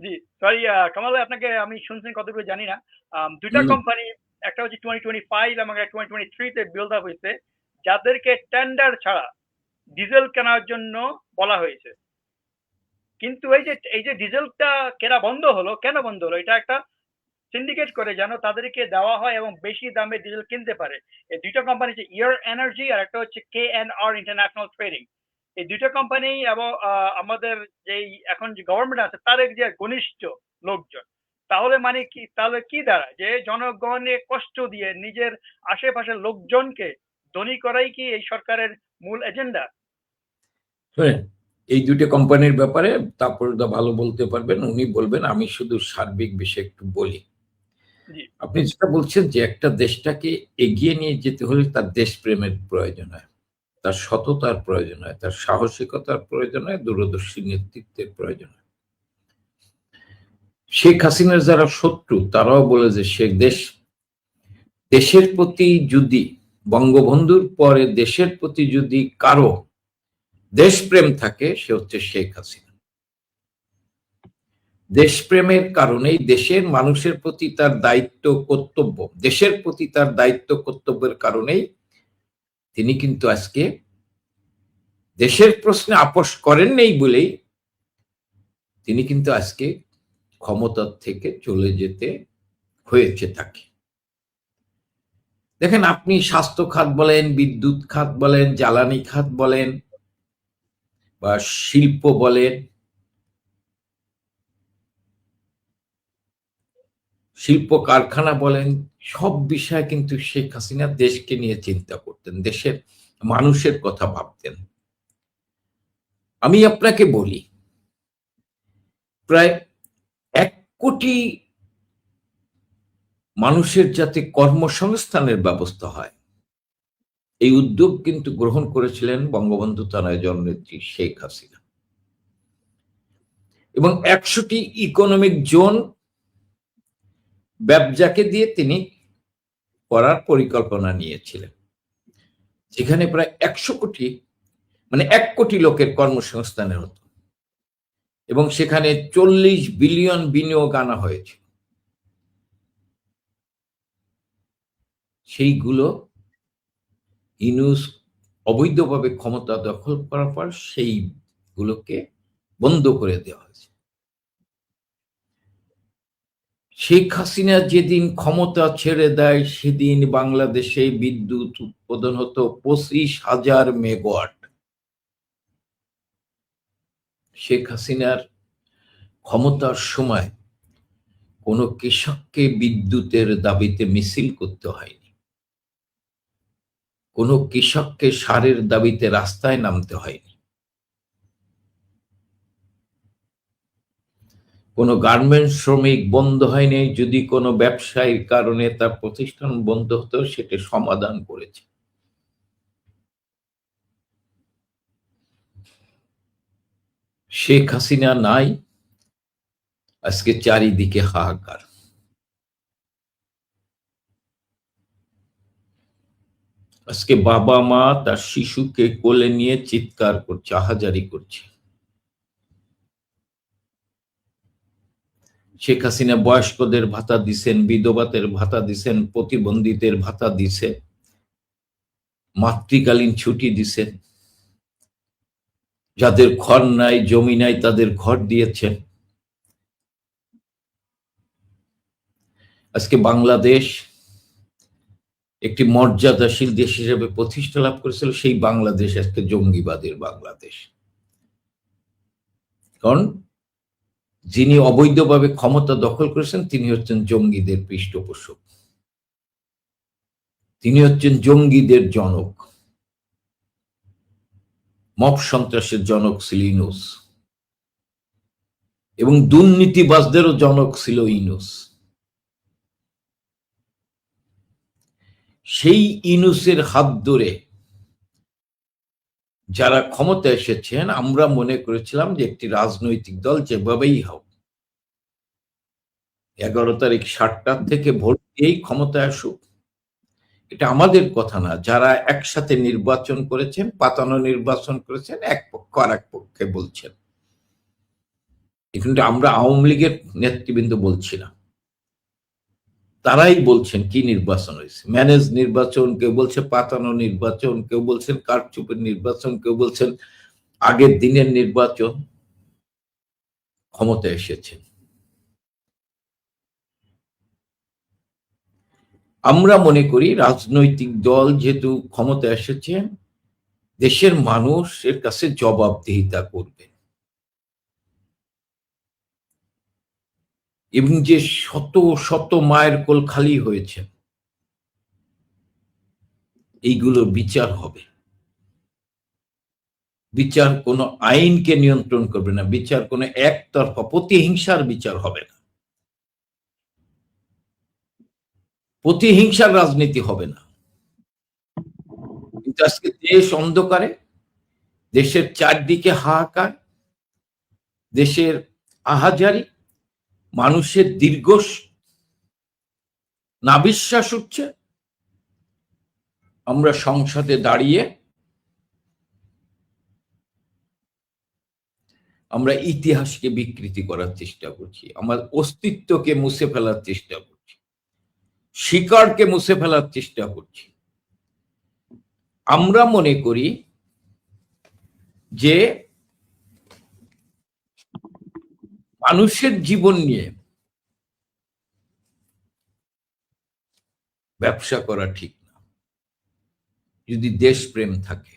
জি সরি কামাল ভাই, আপনাকে আমি শুনছেন কতটুকু জানি না। দুইটা কোম্পানি, একটা হচ্ছে 2025 এবং 2023 তে বিল্ড আপ হয়েছে, যাদেরকে টেন্ডার ছাড়া ডিজেল কেনার জন্য বলা হয়েছে। কিন্তু এই যে ডিজেলটা কেনা বন্ধ হলো, কেন বন্ধ হলো? এটা একটা সিন্ডিকেট করে যেন তাদেরকে দেওয়া হয় এবং বেশি দামে ডিজেল কিনতে পারে। এই দুইটা কোম্পানি হচ্ছে ইয়ার এনার্জি আর একটা হচ্ছে KNR ইন্টারন্যাশনাল ট্রেডিং। এই দুইটা কোম্পানি এবং আমাদের যেই এখন যে গভর্নমেন্ট আছে তার যে ঘনিষ্ঠ লোকজন। তাহলে মানে কি, তাহলে কি দাঁড়ায় যে জনগণে কষ্ট দিয়ে নিজের আশেপাশের লোকজনকে ধনী করাই কি এই সরকারের মূল এজেন্ডা? এই দুটো কোম্পানির ব্যাপারে তারপর ভালো বলতে পারবেন, উনি বলবেন, আমি শুধু সার্বিক বিষয়ে একটু বলি। আপনি যেটা বলছেন যে একটা দেশটাকে এগিয়ে নিয়ে যেতে হলে তার দেশপ্রেমের প্রয়োজন হয়, তার সততার প্রয়োজন হয়, তার সাহসিকতার প্রয়োজন হয়, দূরদর্শী নেতৃত্বের প্রয়োজন হয়। শেখ হাসিনার যারা শত্রু তারাও বলে যে দেশের প্রতি যদি, বঙ্গবন্ধুর পরে দেশের প্রতি যদি কারো দেশপ্রেম থাকে, সে হচ্ছে শেখ হাসিনা। দেশপ্রেমের কারণেই, দেশের মানুষের প্রতি তার দায়িত্ব কর্তব্য, দেশের প্রতি তার দায়িত্ব কর্তব্যের কারণেই তিনি কিন্তু আজকে দেশের প্রশ্নে আপোষ করেন নেই বলেই তিনি কিন্তু আজকে ক্ষমতার থেকে চলে যেতে হয়েছে তাকে। দেখেন, আপনি স্বাস্থ্য খাত বলেন, বিদ্যুৎ খাত বলেন, জ্বালানি খাত বলেন, বা শিল্প বলেন, শিল্প কারখানা বলেন, সব বিষয়ে কিন্তু শেখ হাসিনা দেশকে নিয়ে চিন্তা করতেন, দেশের মানুষের কথা ভাবতেন। আমি আপনাকে বলি, প্রায় কোটি মানুষের যাতে কর্মসংস্থানের ব্যবস্থা হয়, এই উদ্যোগ কিন্তু গ্রহণ করেছিলেন বঙ্গবন্ধু তনয় জননেত্রী শেখ হাসিনা। এবং 100টি ইকোনমিক জোন ব্যবসাকে দিয়ে তিনি করার পরিকল্পনা নিয়েছিলেন, যেখানে প্রায় 100 কোটি মানে 1 কোটি লোকের কর্মসংস্থানের হতো, এবং সেখানে 40 বিলিয়ন বিনিয়োগ আনা হয়েছে। সেইগুলো ইউনূস অবৈধভাবে ক্ষমতা দখল করার পর সেইগুলোকে বন্ধ করে দেওয়া হয়েছে। শেখ হাসিনা যেদিন ক্ষমতা ছেড়ে দেয় সেদিন বাংলাদেশে বিদ্যুৎ উৎপাদন হতো 25,000 মেগাওয়াট। শেখ হাসিনার ক্ষমতার সময় কোনো কৃষককে বিদ্যুতের দাবিতে মিছিল করতে হয়নি, কোনো কৃষককে সারের দাবিতে রাস্তায় নামতে হয়নি, কোনো গার্মেন্টস শ্রমিক বন্ধ হয়নি। যদি কোনো ব্যবসায়ীর কারণে তার প্রতিষ্ঠান বন্ধ হতো, সেটা সমাধান করেছে। শেখ হাসিনা নাই, আজকে চারিদিকে হাহাকার। আজকে বাবা মা তার শিশুকে কোলে নিয়ে চিৎকার করছে, আহাজারি করছে। শেখ হাসিনা বয়স্কদের ভাতা দিছেন, বিধবাদের ভাতা দিছেন, প্রতিবন্ধীদের ভাতা দিছে, মাতৃকালীন ছুটি দিছেন, যাদের ঘর নাই জমি নাই তাদের ঘর দিয়েছেন। আজকে বাংলাদেশ একটি মর্যাদাশীল দেশ হিসেবে প্রতিষ্ঠা লাভ করেছিল, সেই বাংলাদেশ আজকে জঙ্গিবাদের বাংলাদেশ। কারণ যিনি অবৈধভাবে ক্ষমতা দখল করেছেন তিনি হচ্ছেন জঙ্গিদের পৃষ্ঠপোষক, তিনি হচ্ছেন জঙ্গিদের জনক। মব সন্ত্রাসের জনক ছিল ইউনূস, এবং দুর্নীতিবাজদেরও জনক ছিল ইউনূস। সেই ইউনূসের হাত ধরে যারা ক্ষমতা এসেছেন, আমরা মনে করেছিলাম যে একটি রাজনৈতিক দল যেভাবেই হোক 11 তারিখ 7টা থেকে ভোট দিয়েই ক্ষমতায় আসুক, এটা আমাদের কথা না। যারা একসাথে নির্বাচন করেছেন, পাতানো নির্বাচন করেছেন, এক পক্ষ আর এক পক্ষে বলছেন। কিন্তু আমরা আওয়ামী লীগের নেতৃবৃন্দ বলছি না, তারাই বলছেন কি নির্বাচন হয়েছে। ম্যানেজ নির্বাচন, কেউ বলছে পাতানো নির্বাচন, কেউ বলছেন কারচুপির নির্বাচন, কেউ বলছেন আগের দিনের নির্বাচন। ক্ষমতা এসেছে, আমরা মনে করি রাজনৈতিক দল যেহেতু ক্ষমতা এসেছে, দেশের মানুষের কাছে জবাবদিহিতা করবে, এবং যে শত শত মায়ের কোল খালি হয়েছে এইগুলোর বিচার হবে। বিচার কোনো আইনকে নিয়ন্ত্রণ করবে না, বিচার কোনো একতরফা প্রতিহিংসার বিচার হবে না, প্রতিহিংসার রাজনীতি হবে না। কিন্তু আজকে দেশ অন্ধকারে, দেশের চারদিকে হাহাকার, দেশের আহাজারি, মানুষের দীর্ঘ নাভিশ্বাস উঠছে। আমরা সংসদে দাঁড়িয়ে আমরা ইতিহাসকে বিকৃতি করার চেষ্টা করছি, আমার অস্তিত্বকে মুছে ফেলার চেষ্টা করছি, শিকড়কে মুছে ফেলার চেষ্টা করছি। আমরা মনে করি যে মানুষের জীবন নিয়ে ব্যবসা করা ঠিক না, যদি দেশপ্রেম থাকে।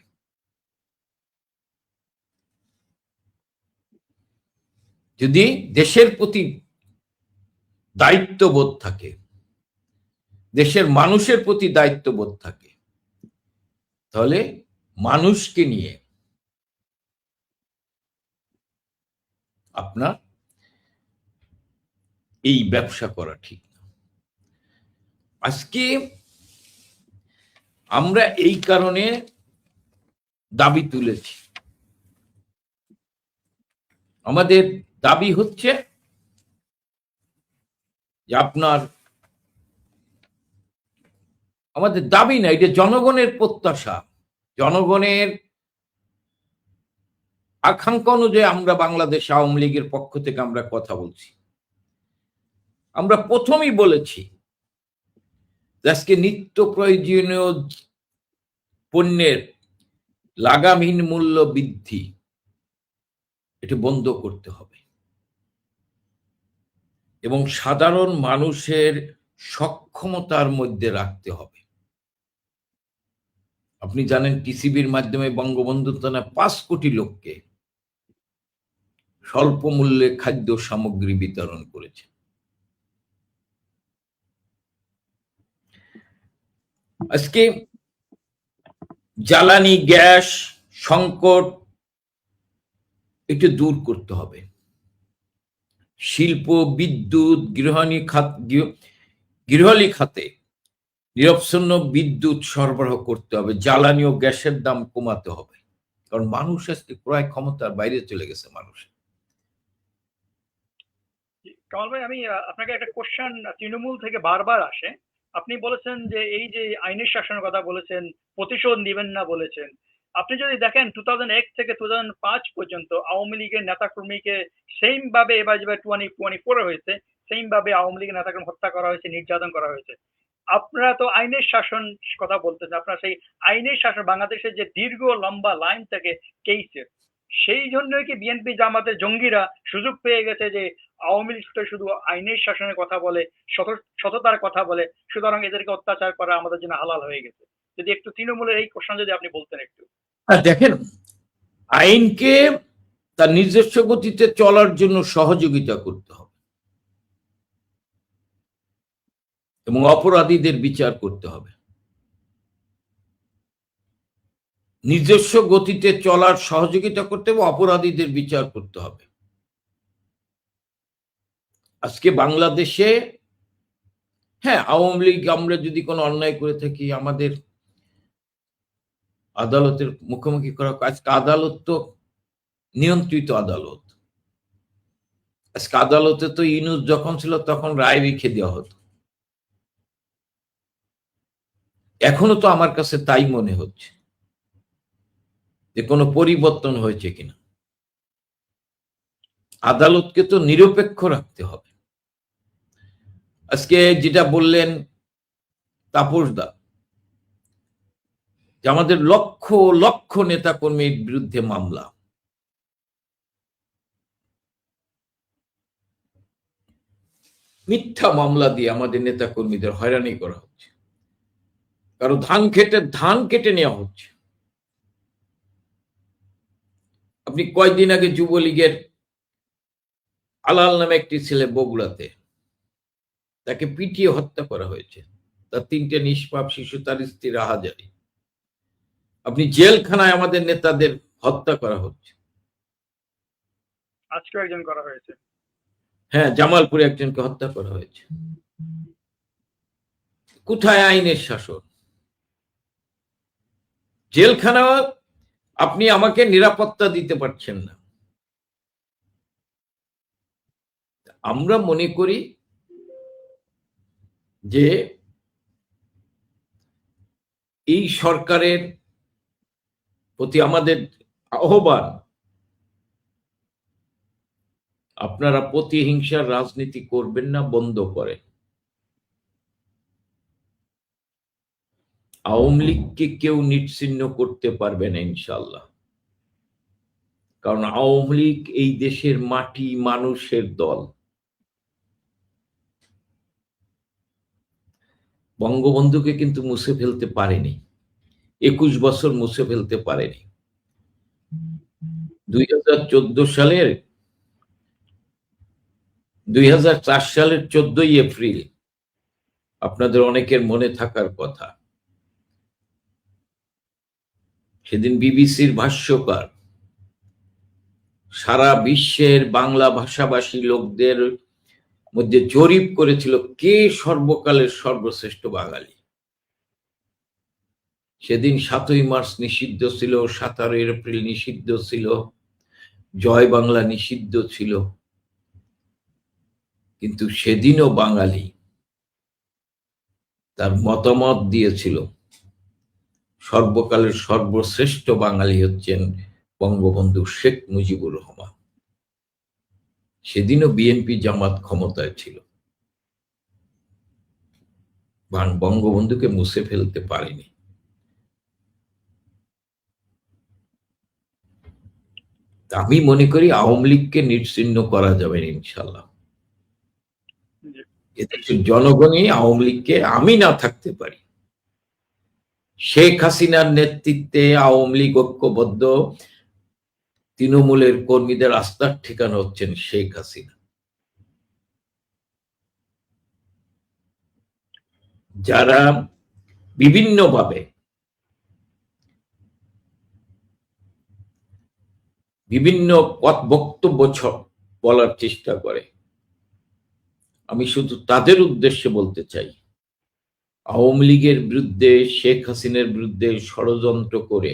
যদি দেশের প্রতি দায়িত্ববোধ থাকে, দেশের মানুষের প্রতি দায়িত্ববোধ থাকে, তাহলে মানুষকে নিয়ে আপনার এই ব্যবসা করা ঠিক না। আজকে আমরা এই কারণে দাবি তুলেছি। আমাদের দাবি হচ্ছে যে আপনার, আমাদের দাবি না, এটা জনগণের প্রত্যাশা, জনগণের আকাঙ্ক্ষা অনুযায়ী আমরা বাংলাদেশ আওয়ামী লীগের পক্ষ থেকে আমরা কথা বলছি। আমরা প্রথমেই বলেছি আজকে নিত্য প্রয়োজনীয় পণ্যের লাগামহীন মূল্য বৃদ্ধি এটি বন্ধ করতে হবে এবং সাধারণ মানুষের সক্ষমতার মধ্যে রাখতে হবে। আপনি জানেন টিসিবির মাধ্যমে বঙ্গবন্ধু টানা 5 কোটি লোককে স্বল্প মূল্যে খাদ্য সামগ্রী বিতরণ করেছে। আজকে জ্বালানি গ্যাস সংকট একটু দূর করতে হবে। শিল্প, বিদ্যুৎ, গৃহালি খাতে নিরবচ্ছিন্ন বিদ্যুৎ সরবরাহ করতে হবে। জ্বালানি ও গ্যাসের দাম কমাতে হবে, কারণ মানুষ আজকে ক্রয় ক্ষমতার বাইরে চলে গেছে। মানুষ, কামাল ভাই, আমি আপনাকে একটা কোশ্চেন তৃণমূল থেকে বারবার আসে। আপনি বলেছেন যে এই যে আইনের শাসনের কথা বলেছেন, প্রতিশোধ নেবেন না বলেছেন। আপনি যদি দেখেন 2001 থেকে 2005 পর্যন্ত আওয়ামী লীগের নেতাকর্মীকে সেম ভাবে, এবার যেভাবে 2024 হয়েছে সেম ভাবে আওয়ামী লীগের নেতাকর্মী হত্যা করা হয়েছে, নির্যাতন করা হয়েছে। আপনারা তো আইনের শাসন কথা বলতেছেন, আপনারা সেই আইনের শাসন, বাংলাদেশের যে দীর্ঘ লম্বা লাইন থেকে কেসের, সেই জন্যই কি বিএনপি জামাতের জঙ্গিরা সুযোগ পেয়ে গেছে যে আওয়ামী লীগ শুধু আইনের শাসনের কথা বলে, সততার কথা বলে, সুতরাং এদেরকে অত্যাচার করা আমাদের জন্য হালাল হয়ে গেছে? যদি একটু তৃণমূলের এই কোশ্চেন যদি আপনি বলতেন একটু। দেখেন, আইনকে তার নিজস্ব গতিতে চলার জন্য সহযোগিতা করতে হবে এবং অপরাধীদের বিচার করতে হবে। নিজস্ব গতিতে চলার সহযোগিতা করতে হবে, অপরাধীদের বিচার করতে হবে। আজকে বাংলাদেশে, হ্যাঁ, আওয়ামী লীগ আমরা যদি কোনো অন্যায় করে থাকি, আমাদের আদালতের মুখোমুখি করা। আজকে আদালত তো নিয়ন্ত্রিত আদালত। আজকে আদালতে তো ইউনূস যখন ছিল তখন রায় লিখে দেওয়া হতো। এখনো তো আমার কাছে তাই মনে হচ্ছে যে কোনো পরিবর্তন হয়েছে কিনা। আদালতকে তো নিরপেক্ষ রাখতে হবে। আজকে যেটা বললেন তাপসদা, যে আমাদের লক্ষ লক্ষ নেতা কর্মীর বিরুদ্ধে মামলা, মিথ্যা মামলা দিয়ে আমাদের নেতা কর্মীদের হয়রানি করা হচ্ছে, কারো ধান কেটে নেওয়া হচ্ছে। আপনি কয়েকদিন আগে যুবলীগের আলাল নামে একটি ছেলে বগুড়াতে, তাকে পিটিয়ে হত্যা করা হয়েছে। তার 3টে নিষ্পাপ শিশু, তার স্ত্রী রাহাজারি। আপনি জেলখানায় আমাদের নেতাদের হত্যা করা হচ্ছে। আজকেও একজন করা হয়েছে। হ্যাঁ, জামালপুরে একজনকে হত্যা করা হয়েছে। কোথায় আইনের শাসন? জেলখানা আপনি আমাকে নিরাপত্তা দিতে পারছেন না। আমরা মনে করি যে এই সরকারের প্রতি আমাদের আহ্বান, আপনারা প্রতিহিংসার রাজনীতি করবেন না, বন্ধ করেন। আওয়ামী লীগকে কেউ নিশ্চিহ্ন করতে পারবে না ইনশাল্লাহ, কারণ আওয়ামী লীগ এই দেশের মাটি মানুষের দল। বঙ্গবন্ধুকে কিন্তু মুছে ফেলতে পারেনি, 21 বছর মুছে ফেলতে পারেনি। 2004 সালের 14 এপ্রিল আপনাদের অনেকের মনে থাকার কথা, সেদিন বিবিসির ভাষ্যকার সারা বিশ্বের বাংলা ভাষাভাষী লোকদের মধ্যে জরিপ করেছিল কে সর্বকালের সর্বশ্রেষ্ঠ বাঙালি। সেদিন 7ই মার্চ নিষিদ্ধ ছিল, 17 এপ্রিল নিষিদ্ধ ছিল, জয় বাংলা নিষিদ্ধ ছিল, কিন্তু সেদিনও বাঙালি তার মতামত দিয়েছিল সর্বকালের সর্বশ্রেষ্ঠ বাঙালি হচ্ছেন বঙ্গবন্ধু শেখ মুজিবুর রহমান। সেদিনও বিএনপি জামাত ক্ষমতায় ছিল, বঙ্গবন্ধুকে মুছে ফেলতে পারেনি। আমি মনে করি আওয়ামী লীগকে নিশ্চিহ্ন করা যাবে ইনশাল্লাহ। এদেশের জনগণই আওয়ামী লীগকে, আমি না থাকতে পারি, শেখ হাসিনার নেতৃত্বে আওয়ামী লীগ ঐক্যবদ্ধ, তৃণমূলের কর্মীদের আস্থার ঠিকানা হচ্ছেন শেখ হাসিনা, যারা বিভিন্নভাবে বিভিন্ন বক্তব্য বলার চেষ্টা করে। আমি শুধু তাদের উদ্দেশ্যে বলতে চাই, আওয়ামী লীগের বিরুদ্ধে, শেখ হাসিনার বিরুদ্ধে ষড়যন্ত্র করে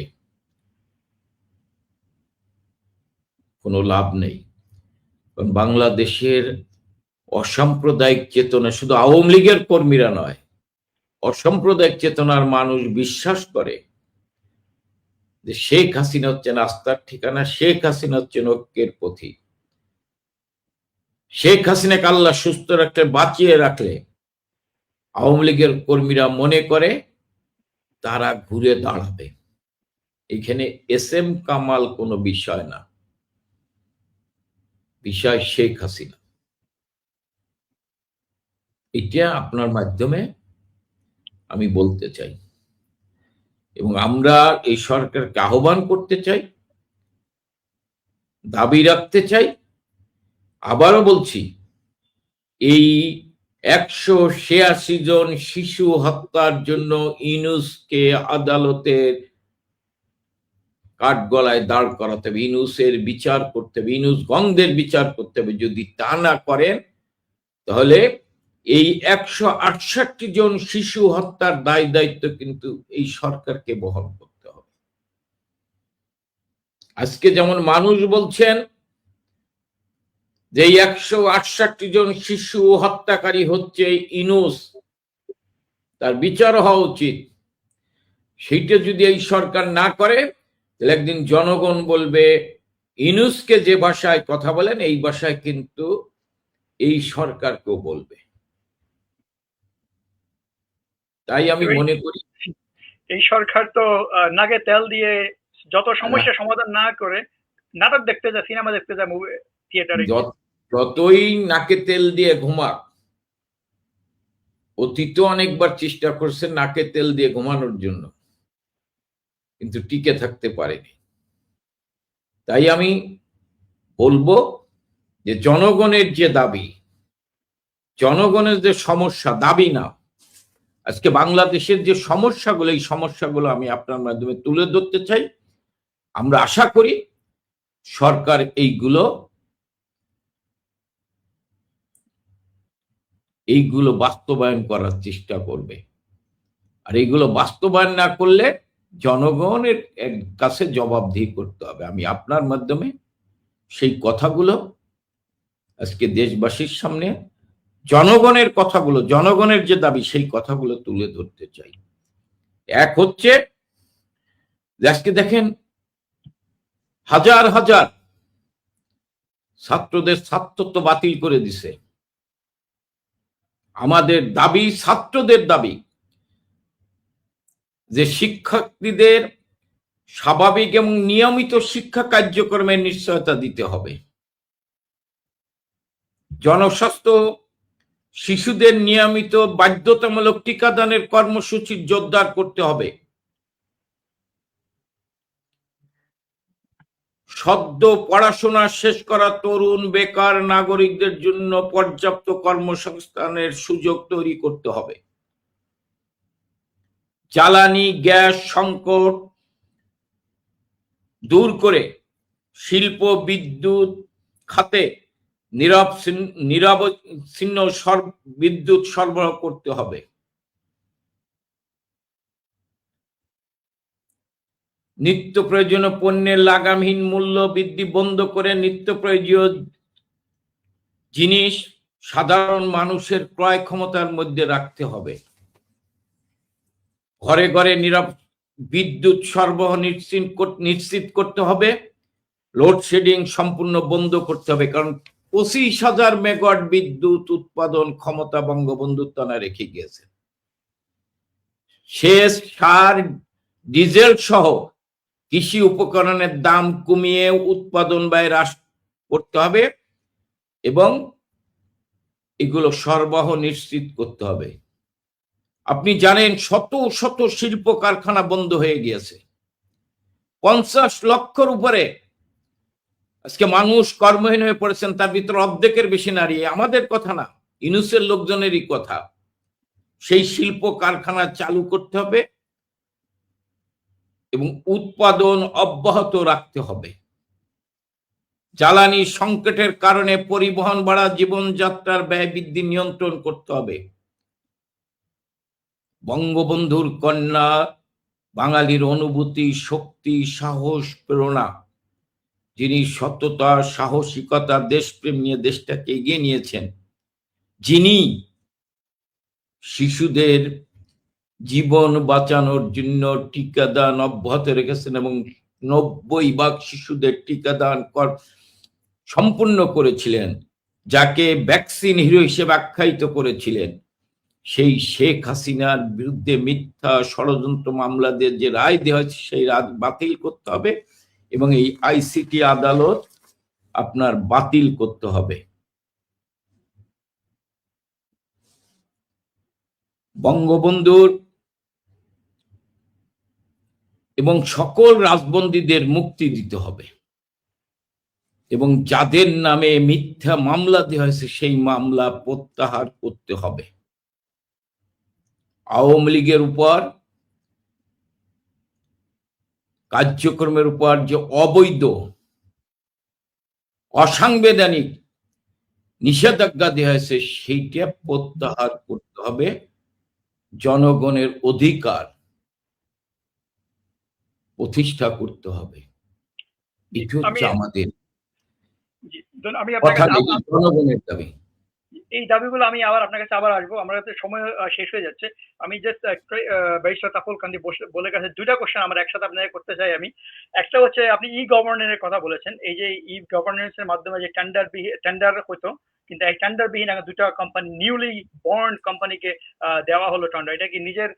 কোনো লাভ নেই। কারণ বাংলাদেশের অসাম্প্রদায়িক চেতনা, শুধু আওয়ামী লীগের কর্মীরা নয়, অসাম্প্রদায়িক চেতনার মানুষ বিশ্বাস করে যে শেখ হাসিনা হচ্ছেন আস্থার ঠিকানা, শেখ হাসিনা হচ্ছেন ঐক্যের পথিক। শেখ হাসিনাকে আল্লাহ সুস্থ রাখলে, বাঁচিয়ে রাখলে আওয়ামী লীগের কর্মীরা মনে করে তারা ঘুরে দাঁড়াবে। এখানে এস.এম. কামাল কোনো বিষয় না, বিষয় শেখ হাসিনা। এটা আপনার মাধ্যমে আমি বলতে চাই, এবং আমরা এই সরকারকে আহ্বান করতে চাই, দাবি রাখতে চাই। আবারও বলছি, এই 186 জন শিশু হত্যার জন্য ইউনূসকে আদালতের কাঠগড়ায় দাঁড় করাতে হবে, ইউনূসের বিচার করতে হবে, ইউনূস গংদের বিচার করতে হবে। যদি তা না করেন তাহলে এই 168 জন শিশু হত্যার দায় দায়িত্ব কিন্তু এই সরকারকে বহন করতে হবে। আজকে যেমন মানুষ বলছেন যে 168 জন শিশু হত্যাকারী হচ্ছে ইউনূস, তার বিচার হওয়া উচিত, সেইটা যদি এই সরকার না করে তাহলে একদিন জনগণ বলবে ইউনূসকে যে ভাষায় কথা বলেন এই ভাষায় কিন্তু এই সরকারকেও বলবে। তাই আমি মনে করি এই সরকার তো নাকে তেল দিয়ে যত সমস্যা সমাধান না করে নাটক দেখতে যায়, সিনেমা দেখতে যায়, মুভি থিয়েটারে। যতই নাকে তেল দিয়ে ঘুমাক, অতীতে অনেকবার চেষ্টা করছে নাকে তেল দিয়ে ঘুমানোর জন্য, কিন্তু টিকে থাকতে পারেনি। তাই আমি বলবো যে জনগণের যে দাবি, জনগণের যে সমস্যা, দাবি না, আজকে বাংলাদেশের যে সমস্যাগুলো, এই সমস্যাগুলো আমি আপনার মাধ্যমে তুলে ধরতে চাই। আমরা আশা করি সরকার এইগুলো বাস্তবায়ন করার চেষ্টা করবে। আর এইগুলো বাস্তবায়ন না করলে জনগণের কাছে জবাবদিহি করতে হবে। আমি আপনার মাধ্যমে সেই কথাগুলো আজকে দেশবাসীর সামনে, জনগণের কথাগুলো, জনগণের যে দাবি, সেই কথাগুলো তুলে ধরতে চাই। এক হচ্ছে আজকে দেখেন হাজার হাজার ছাত্রদের ছাত্রত্ব বাতিল করে দিছে। আমাদের দাবি, ছাত্রদের দাবি যে শিক্ষার্থীদের স্বাভাবিক এবং নিয়মিত শিক্ষা কার্যক্রমের নিশ্চয়তা দিতে হবে। জনস্বাস্থ্য, শিশুদের নিয়মিত বাধ্যতামূলক টিকাদানের কর্মসূচি জোরদার করতে হবে। সদ্য পড়াশোনা শেষ করা তরুণ বেকার নাগরিকদের জন্য পর্যাপ্ত কর্মসংস্থানের সুযোগ তৈরি করতে হবে। জ্বালানি গ্যাস সংকট দূর করে শিল্প বিদ্যুৎ খাতে নিরবচ্ছিন্ন বিদ্যুৎ সরবরাহ করতে হবে। নিত্য প্রয়োজনীয় পণ্যের লাগামহীন মূল্য বৃদ্ধি বন্ধ করে নিত্য প্রয়োজনীয় জিনিস সাধারণ মানুষের ক্রয় ক্ষমতার মধ্যে রাখতে হবে। ঘরে ঘরে বিদ্যুৎ সরবরাহ নিশ্চিত করতে হবে। লোডশেডিং সম্পূর্ণ বন্ধ করতে হবে, কারণ 25,000 মেগাওয়াট বিদ্যুৎ উৎপাদন ক্ষমতা বঙ্গবন্ধু তারা রেখে গিয়েছে। শেষ সার ডিজেল সহ কৃষি উপকরণের দাম কমিয়ে উৎপাদন ব্যয় হ্রাস করতে হবে এবং এগুলো সরবরাহ নিশ্চিত করতে হবে। আপনি জানেন শত শত শিল্প কারখানা বন্ধ হয়ে গিয়েছে। 50 লক্ষের উপরে আজকে মানুষ কর্মহীন হয়ে পড়েছেন, তার ভিতরে অর্ধেকের বেশি নারী। আমাদের কথা না, ইউনুসের লোকজনেরই কথা। সেই শিল্প কারখানা চালু করতে হবে এবং উৎপাদন অব্যাহত রাখতে হবে। জ্বালানি সংকটের কারণে পরিবহন ভাড়া, জীবনযাত্রার ব্যয় বৃদ্ধি নিয়ন্ত্রণ করতে হবে। বঙ্গবন্ধুর কন্যা, বাঙালির অনুভূতি, শক্তি, সাহস, প্রেরণা, যিনি সততা, সাহসিকতা, দেশপ্রেম নিয়ে দেশটাকে এগিয়ে নিয়েছেন, যিনি শিশুদের জীবন বাঁচানোর জন্য টিকাদান অব্যাহত রেখেছেন এবং 90% শিশুদের টিকাদান সম্পূর্ণ করেছিলেন, যাকে ভ্যাকসিন হিরো হিসেবে আখ্যায়িত করেছিলেন, সেই শেখ হাসিনার বিরুদ্ধে মিথ্যা ষড়যন্ত্র মামলাদের যে রায় দেওয়া হয়েছে সেই রায় বাতিল করতে হবে এবং এই আইসিটি আদালত আপনার বাতিল করতে হবে। বঙ্গবন্ধুর এবং সকল রাজবন্দীদের মুক্তি দিতে হবে এবং যাদের নামে মিথ্যা মামলা দেওয়া হয়েছে সেই মামলা প্রত্যাহার করতে হবে। আওয়ামী লীগের উপর কার্যক্রমের উপর যে অবৈধ, অসাংবিধানিক নিষেধাজ্ঞা দেওয়া হয়েছে সেইটা প্রত্যাহার করতে হবে। জনগণের অধিকার প্রতিষ্ঠা করতে হবে। এটি হচ্ছে আমাদের কথা, জনগণের দাবি। এই দাবিগুলো আমি আবার আপনার কাছে আবার আসবো, আমার কাছে সময় শেষ হয়ে যাচ্ছে। আমি জাস্ট ব্যারিস্টার তাফল কান্দি বলে কাছে দুইটা কোশ্চেন আমার একসাথে আপনাকে করতে চাই আমি। একটা হচ্ছে আপনি ই গভর্নেন্সের কথা বলেছেন, এই যে ই গভর্নেন্সের মাধ্যমে যে টেন্ডার হতো, কিন্তু এই টেন্ডারবিহীন দুটা কোম্পানি, নিউলি বর্ন কোম্পানিকে দেওয়া হলো টেন্ডার। এটা কি নিজের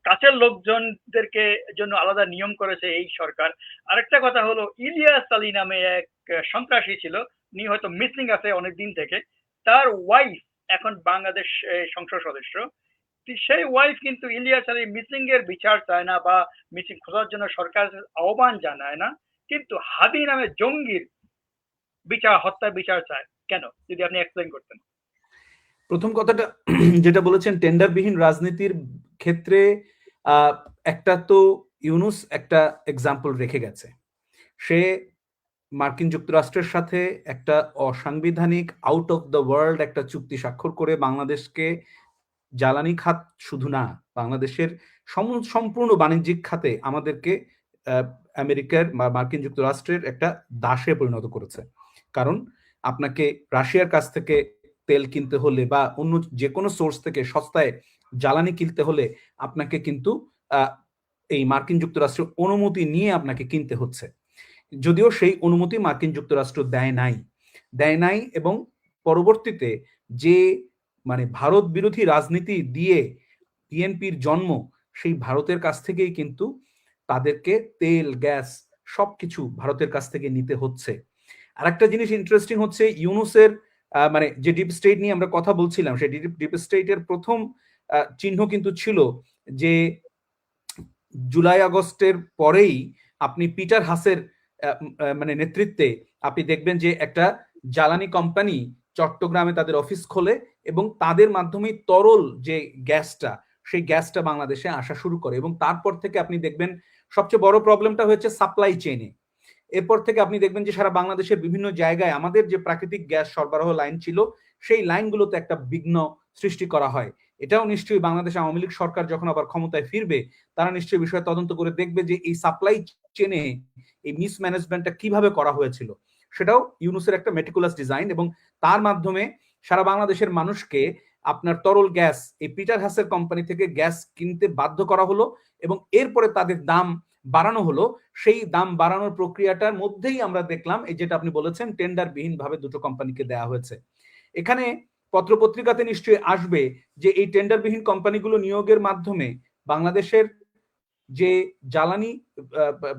কাছের লোকজনদেরকে জন্য আলাদা নিয়ম করেছে এই সরকার? আরেকটা কথা হলো, ইলিয়াস আলী নামে এক সন্ত্রাসী ছিল, উনি হয়তো মিসিং আছে অনেকদিন থেকে। তার ওয়াইফ এখন বাংলাদেশ সংসদ সদস্য। সেই ওয়াইফ কিন্তু ইলিয়াস আলী মিসিং এর বিচার চায় না বা মিসিং খোঁজার জন্য সরকার আহ্বান জানায় না, কিন্তু হাদি নামে জঙ্গির বিচার, হত্যার বিচার চায় কেন? যদি আপনি এক্সপ্লেইন করতেন। প্রথম কথাটা যেটা বলেছেন, টেন্ডারবিহীন রাজনীতির ক্ষেত্রে একটা তো ইউনুস একটা এক্সাম্পল রেখে গেছে। সে মার্কিন যুক্তরাষ্ট্রের সাথে একটা অসাংবিধানিক, আউট অফ দ্য ওয়ার্ল্ড একটা চুক্তি স্বাক্ষর করে বাংলাদেশকে জ্বালানি খাত শুধু না, বাংলাদেশের সম্পূর্ণ বাণিজ্যিক খাতে আমাদেরকে আমেরিকার বা মার্কিন যুক্তরাষ্ট্রের একটা দাসে পরিণত করেছে। কারণ আপনাকে রাশিয়ার কাছ থেকে তেল কিনতে হলে বা অন্য যে কোনো সোর্স থেকে সস্তায় জ্বালানি কিনতে হলে আপনাকে কিন্তু এই মার্কিন যুক্তরাষ্ট্রের অনুমতি নিয়ে আপনাকে কিনতে হচ্ছে। যদিও সেই অনুমতি মার্কিন যুক্তরাষ্ট্র দেয় নাই এবং পরবর্তীতে যে মানে ভারত বিরোধী রাজনীতি দিয়ে বিএনপির জন্ম, সেই ভারতের কাছ থেকেই কিন্তু তাদেরকে তেল, গ্যাস সবকিছু ভারতের কাছ থেকে নিতে হচ্ছে। আর একটা জিনিস ইন্টারেস্টিং হচ্ছে, ইউনুসের মানে যে ডিপ স্টেট নিয়ে আমরা কথা বলছিলাম, সেই ডিপ স্টেটের প্রথম চিহ্ন কিন্তু ছিল যে জুলাই আগস্টের পরেই আপনি পিটার হাসের মানে নেতৃত্বে আপনি দেখবেন যে একটা জ্বালানি কোম্পানি চট্টগ্রামে তাদের অফিস খোলে এবং তাদের মাধ্যমে তরল যে গ্যাসটা, সেই গ্যাসটা বাংলাদেশে আসা শুরু করে। এবং তারপর থেকে আপনি দেখবেন সবচেয়ে বড় প্রবলেমটা হয়েছে সাপ্লাই চেইনে, এরপর থেকে আপনি দেখবেন যে সারা বাংলাদেশের বিভিন্ন জায়গায় আমাদের যে প্রাকৃতিক গ্যাস সরবরাহ লাইন ছিল সেই লাইনগুলোতে একটা বিঘ্ন সৃষ্টি করা হয়। এটাও নিশ্চয়ই বাংলাদেশ আওয়ামী লীগ সরকার যখন আবার ক্ষমতায় ফিরবে তারা নিশ্চয়ই বিষয়ে তদন্ত করে দেখবে যে এই সাপ্লাই চেনে এই মিসম্যানেজমেন্টটা কিভাবে করা হয়েছিল। সেটাও ইউনুসের একটা মেটিকুলাস ডিজাইন, এবং তার মাধ্যমে সারা বাংলাদেশের মানুষকে আপনার তরল গ্যাস এই পিটার হাসের কোম্পানি থেকে গ্যাস কিনতে বাধ্য করা হলো, এবং এরপরে তাদের দাম বাড়ানো হলো। সেই দাম বাড়ানোর প্রক্রিয়াটার মধ্যেই আমরা দেখলাম এই যেটা আপনি বলেছেন টেন্ডারবিহীন ভাবে দুটো কোম্পানিকে দেওয়া হয়েছে। এখানে পত্রপত্রিকাতে নিশ্চয়ই আসবে যে এই টেন্ডারবিহীন কোম্পানিগুলো নিয়োগের মাধ্যমে বাংলাদেশের যে জ্বালানি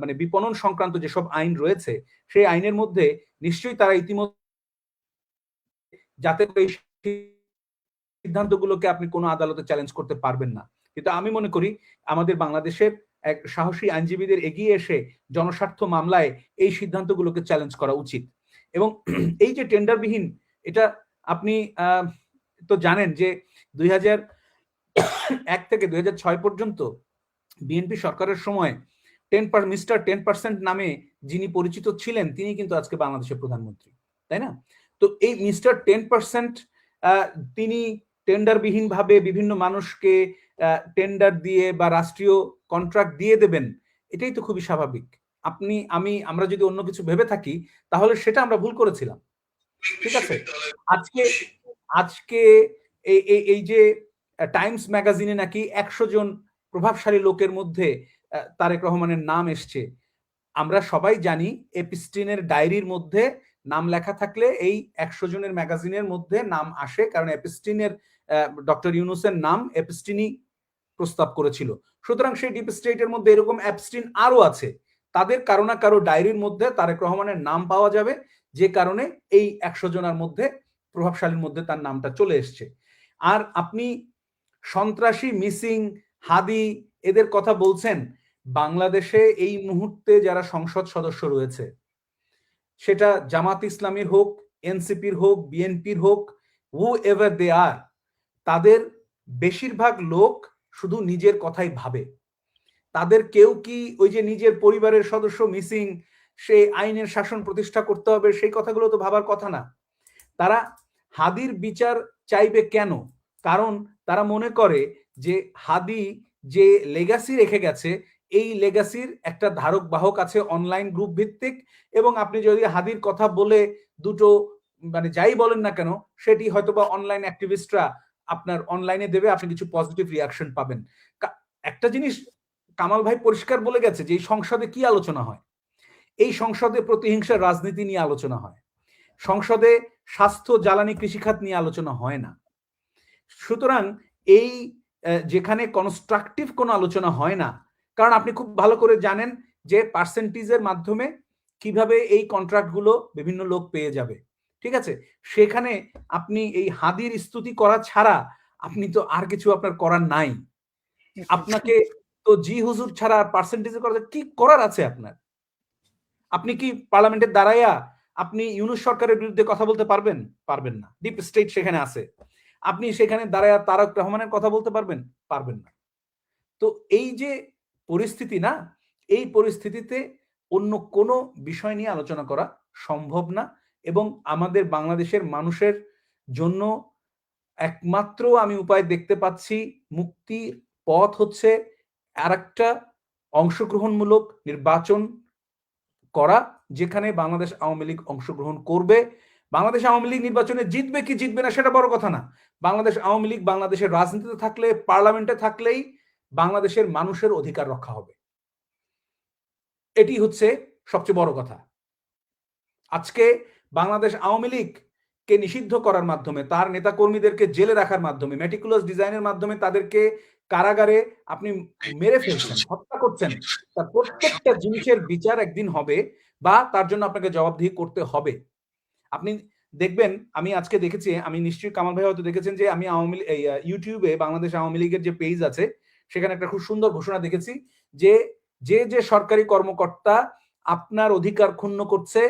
মানে বিপণন সংক্রান্ত যেসব আইন রয়েছে সেই আইনের মধ্যে নিশ্চয়ই তারা ইতিমধ্যে, যাতে এই সিদ্ধান্তগুলোকে আপনি কোনো আদালতে চ্যালেঞ্জ করতে পারবেন না। কিন্তু আমি মনে করি আমাদের বাংলাদেশের এক সাহসী আইনজীবীদের এগিয়ে এসে জনস্বার্থ মামলায় এই সিদ্ধান্তগুলোকে চ্যালেঞ্জ করা উচিত। এবং এই যে টেন্ডারবিহীন, এটা আপনি তো জানেন যে 2001 থেকে 2006 পর্যন্ত বিএনপি সরকারের সময় মিস্টার 10% নামে যিনি পরিচিত ছিলেন তিনি কিন্তু আজকে বাংলাদেশের প্রধানমন্ত্রী, তাই না? তো এই মিস্টার 10% তিনি টেন্ডারবিহীন ভাবে বিভিন্ন মানুষকে টেন্ডার দিয়ে বা রাষ্ট্রীয় কন্ট্রাক্ট দিয়ে দেবেন, এটাই তো খুবই স্বাভাবিক। আমরা যদি অন্য কিছু ভেবে থাকি তাহলে সেটা আমরা ভুল করেছিলাম, ঠিক আছে? আজকে এই যে টাইমস ম্যাগাজিনে নাকি 100 জন প্রভাবশালী লোকের মধ্যে তারেক রহমানের নাম এসছে। আমরা সবাই জানি এপিস্টিনের ডায়েরির মধ্যে নাম লেখা থাকলে এই 100 জনের ম্যাগাজিনের মধ্যে নাম আসে, কারণ এপিস্টিনের ডক্টর ইউনুসের নাম এপিস্টিনি প্রস্তাব করেছিল। সুতরাং সেই ডিপ স্টেটের মধ্যে এরকম এপস্টিন আরো আছে, তাদের কারো না কারো ডায়েরির মধ্যে তারেক রহমানের নাম পাওয়া যাবে, যে কারণে এই 100 জনের মধ্যে প্রভাবশালীর মধ্যে তার নামটা চলে এসছে। আর আপনি সন্ত্রাসী, মিসিং, হাদি এদের কথা বলছেন। বাংলাদেশে এই মুহূর্তে যারা সংসদ সদস্য রয়েছে, সেটা জামাত ইসলামীর হোক, এনসিপির হোক, বিএনপির হোক, হু এভার দে আর, তাদের বেশিরভাগ লোক শুধু নিজের কথাই ভাবে। তাদের কেউ কি ওই যে নিজের পরিবারের সদস্য মিসিং, সে আইনের শাসন প্রতিষ্ঠা করতে হবে, সেই কথাগুলো তো ভাবার কথা না। তারা হাদির বিচার চাইবে কেন? কারণ তারা মনে করে যে হাদি যে লেগাসি রেখে গেছে, এই লেগাসির একটা ধারক বাহক আছে অনলাইন গ্রুপ ভিত্তিক, এবং আপনি যদি হাদির কথা বলে দুটো মানে যাই বলেন না কেন, সেটি হয়তোবা অনলাইন অ্যাক্টিভিস্টরা আপনার অনলাইনে দেবে, আপনি কিছু পজিটিভ রিয়াকশন পাবেন। একটা জিনিস কামাল ভাই পরিষ্কার বলে গেছে যে এই সংসদে কি আলোচনা হয়। এই সংসদে প্রতিহিংসার রাজনীতি নিয়ে আলোচনা হয়, সংসদে স্বাস্থ্য, জ্বালানি, কৃষিখাত নিয়ে আলোচনা হয় না। সুতরাং এই যেখানে কনস্ট্রাকটিভ কোনো আলোচনা হয় না, কারণ আপনি খুব ভালো করে জানেন যে পার্সেন্টেজের মাধ্যমে কিভাবে এই কন্ট্রাক্টগুলো বিভিন্ন লোক পেয়ে যাবে, ঠিক আছে? সেখানে আপনি এই হাদির স্তুতি করা ছাড়া আপনি তো আর কিছু আপনার করার নাই। আপনাকে তো জি হুজুর ছাড়া পার্সেন্টেজ করা কি করার আছে আপনার? আপনি কি পার্লামেন্টের দাঁড়াইয়া আপনি ইউনূস সরকারের বিরুদ্ধে কথা বলতে পারবেন? পারবেন না। ডিপ স্টেট সেখানে আছে। আপনি সেখানে দাঁড়াইয়া তারেক রহমানের কথা বলতে পারবেন? পারবেন না। তো এই যে পরিস্থিতি না, এই পরিস্থিতিতে অন্য কোনো বিষয় নিয়ে আলোচনা করা সম্ভব না, এবং আমাদের বাংলাদেশের মানুষের জন্য একমাত্র আমি উপায় দেখতে পাচ্ছি, মুক্তির পথ হচ্ছে আরেকটা অংশগ্রহণমূলক নির্বাচন করা, যেখানে বাংলাদেশ আওয়ামী লীগ অংশগ্রহণ করবে। বাংলাদেশ আওয়ামী লীগ নির্বাচনে জিতবে কি জিতবে না সেটা বড় কথা না। বাংলাদেশ আওয়ামী লীগ বাংলাদেশের রাজনীতিতে থাকলে, পার্লামেন্টে থাকলেই বাংলাদেশের মানুষের অধিকার রক্ষা হবে। এটি হচ্ছে সবচেয়ে বড় কথা। আজকে বাংলাদেশ আওয়ামী লীগকে নিষিদ্ধ করার মাধ্যমে, তার নেতা কর্মীদেরকে জেলে রাখার মাধ্যমে, মেটিকুলাস ডিজাইনের মাধ্যমে তাদেরকে কারাগারে আপনি মেরে ফেলছেন, হত্যা করছেন। তার প্রত্যেকটা জিনিসের বিচার একদিন হবে, বা তার জন্য আপনাকে জবাবদিহি করতে হবে। আপনি দেখবেন, আমি আজকে দেখেছি, আমি নিশ্চয়ই কামাল ভাই হয়তো দেখেছেন যে আমি ইউটিউবে বাংলাদেশ আওয়ামী লীগের যে পেজ আছে সেখানে একটা খুব সুন্দর ঘোষণা দেখেছি যে যে সরকারি কর্মকর্তা আপনার অধিকার ক্ষুণ্ণ করছে,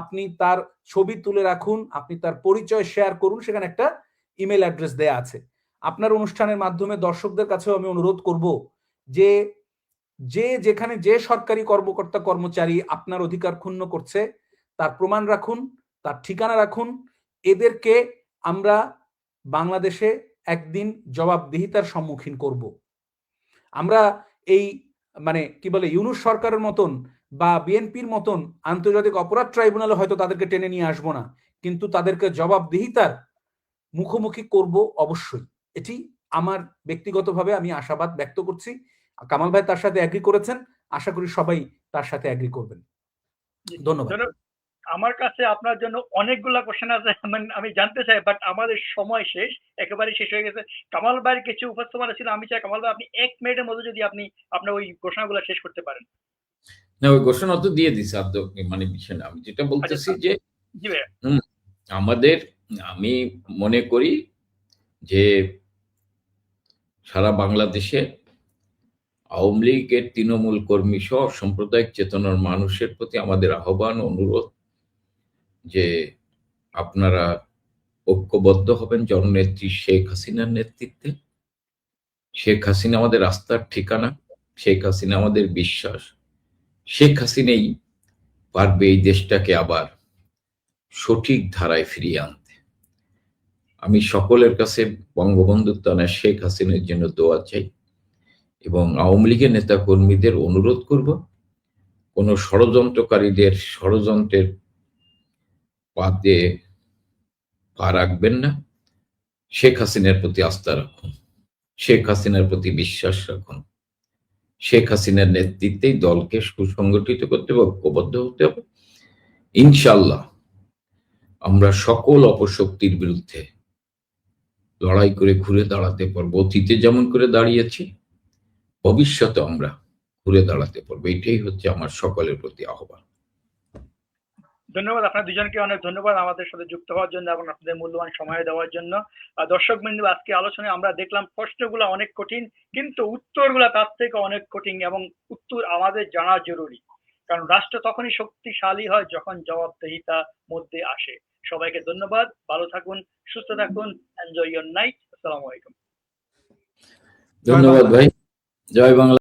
আপনি তার ছবি তুলে রাখুন, আপনি তার পরিচয় শেয়ার করুন, সেখানে একটা ইমেল অ্যাড্রেস দেয়া আছে। আপনার অনুষ্ঠানের মাধ্যমে দর্শকদের কাছেও আমি অনুরোধ করব যে যে যেখানে যে সরকারি কর্মকর্তা কর্মচারী আপনার অধিকার ক্ষুণ্ণ করছে তার প্রমাণ রাখুন, তার ঠিকানা রাখুন। এদেরকে আমরা বাংলাদেশে একদিন জবাবদিহিতার সম্মুখীন করব। আমরা এই মানে কি বলে ইউনূস সরকারের মতন বা বিএনপির মতন আন্তর্জাতিক অপরাধ ট্রাইব্যুনালে হয়তো তাদেরকে টেনে নিয়ে আসবো না, কিন্তু তাদেরকে জবাবদিহিতার মুখোমুখি করব অবশ্যই। এটি আমার ব্যক্তিগতভাবে আমি আশাবাদ ব্যক্ত করছি। কামাল ভাই তার সাথে এগ্রি করেছেন, আশা করি সবাই তার সাথে এগ্রি করবেন। ধন্যবাদ। আমার কাছে আপনার জন্য অনেকগুলা কোশ্চেন আছে, আমি জানতে চাই, বাট আমাদের সময় শেষ, একেবারে শেষ হয়ে গেছে। কামাল ভাইয়ের কিছু উপস্থাপনা ছিল, আমি চাই কামাল ভাই আপনি 1 মিনিটের মধ্যে যদি আপনি আপনার ওই ঘোষণাগুলো শেষ করতে পারেন। না, ওই ঘোষণা তো দিয়ে দিছে মানে বিষয় না। আমি যেটা বলতেছি যে জি ভাইয়া। আমাদের, আমি মনে করি যে সারা বাংলাদেশে আওয়ামী লীগের তৃণমূল কর্মী সহ সাম্প্রদায়িক চেতনার মানুষের প্রতি আমাদের আহ্বান, অনুরোধ যে আপনারা ঐক্যবদ্ধ হবেন জননেত্রী শেখ হাসিনার নেতৃত্বে। শেখ হাসিনা আমাদের আস্থার ঠিকানা, শেখ হাসিনা আমাদের বিশ্বাস, শেখ হাসিনাই পারবে এই দেশটাকে আবার সঠিক ধারায় ফিরিয়ে আনতে। আমি সকলের কাছে বঙ্গবন্ধুর তানা শেখ হাসিনার জন্য দোয়া চাই এবং আওয়ামী লীগের নেতা কর্মীদের অনুরোধ করব, কোন ষড়যন্ত্রকারীদের ষড়যন্ত্রের পাতে পা রাখবেন না। শেখ হাসিনার প্রতি আস্থা রাখুন, শেখ হাসিনার প্রতি বিশ্বাস রাখুন। শেখ হাসিনার নেতৃত্বেই দলকে সুসংগঠিত করতে হবে, ঐক্যবদ্ধ হতে হবে। ইনশাল্লাহ আমরা সকল অপশক্তির বিরুদ্ধে লড়াই করে ঘুরে দাঁড়াতে পারবো। অতীতে যেমন করে দাঁড়িয়েছি, ভবিষ্যতে আমরা ঘুরে দাঁড়াতে পারবো। এটাই হচ্ছে আমার সকলের প্রতি আহ্বান। ধন্যবাদ, আপনার দুজনকে অনেক ধন্যবাদ আমাদের সাথে যুক্ত হওয়ার জন্য এবং আপনাদের মূল্যবান সময় দেওয়ার জন্য। দর্শক বিন্দু, আজকে আলোচনায় আমরা দেখলাম প্রশ্নগুলো অনেক কঠিন, কিন্তু উত্তরগুলো তার থেকে অনেক কঠিন, এবং উত্তর আমাদের জানা জরুরি, কারণ রাষ্ট্র তখনই শক্তিশালী হয় যখন জবাবদিহিতা মধ্যে আসে। সবাইকে ধন্যবাদ, ভালো থাকুন, সুস্থ থাকুন, এনজয় ইয়োর নাইট। আসসালামু আলাইকুম। ধন্যবাদ ভাই, জয় বাংলা।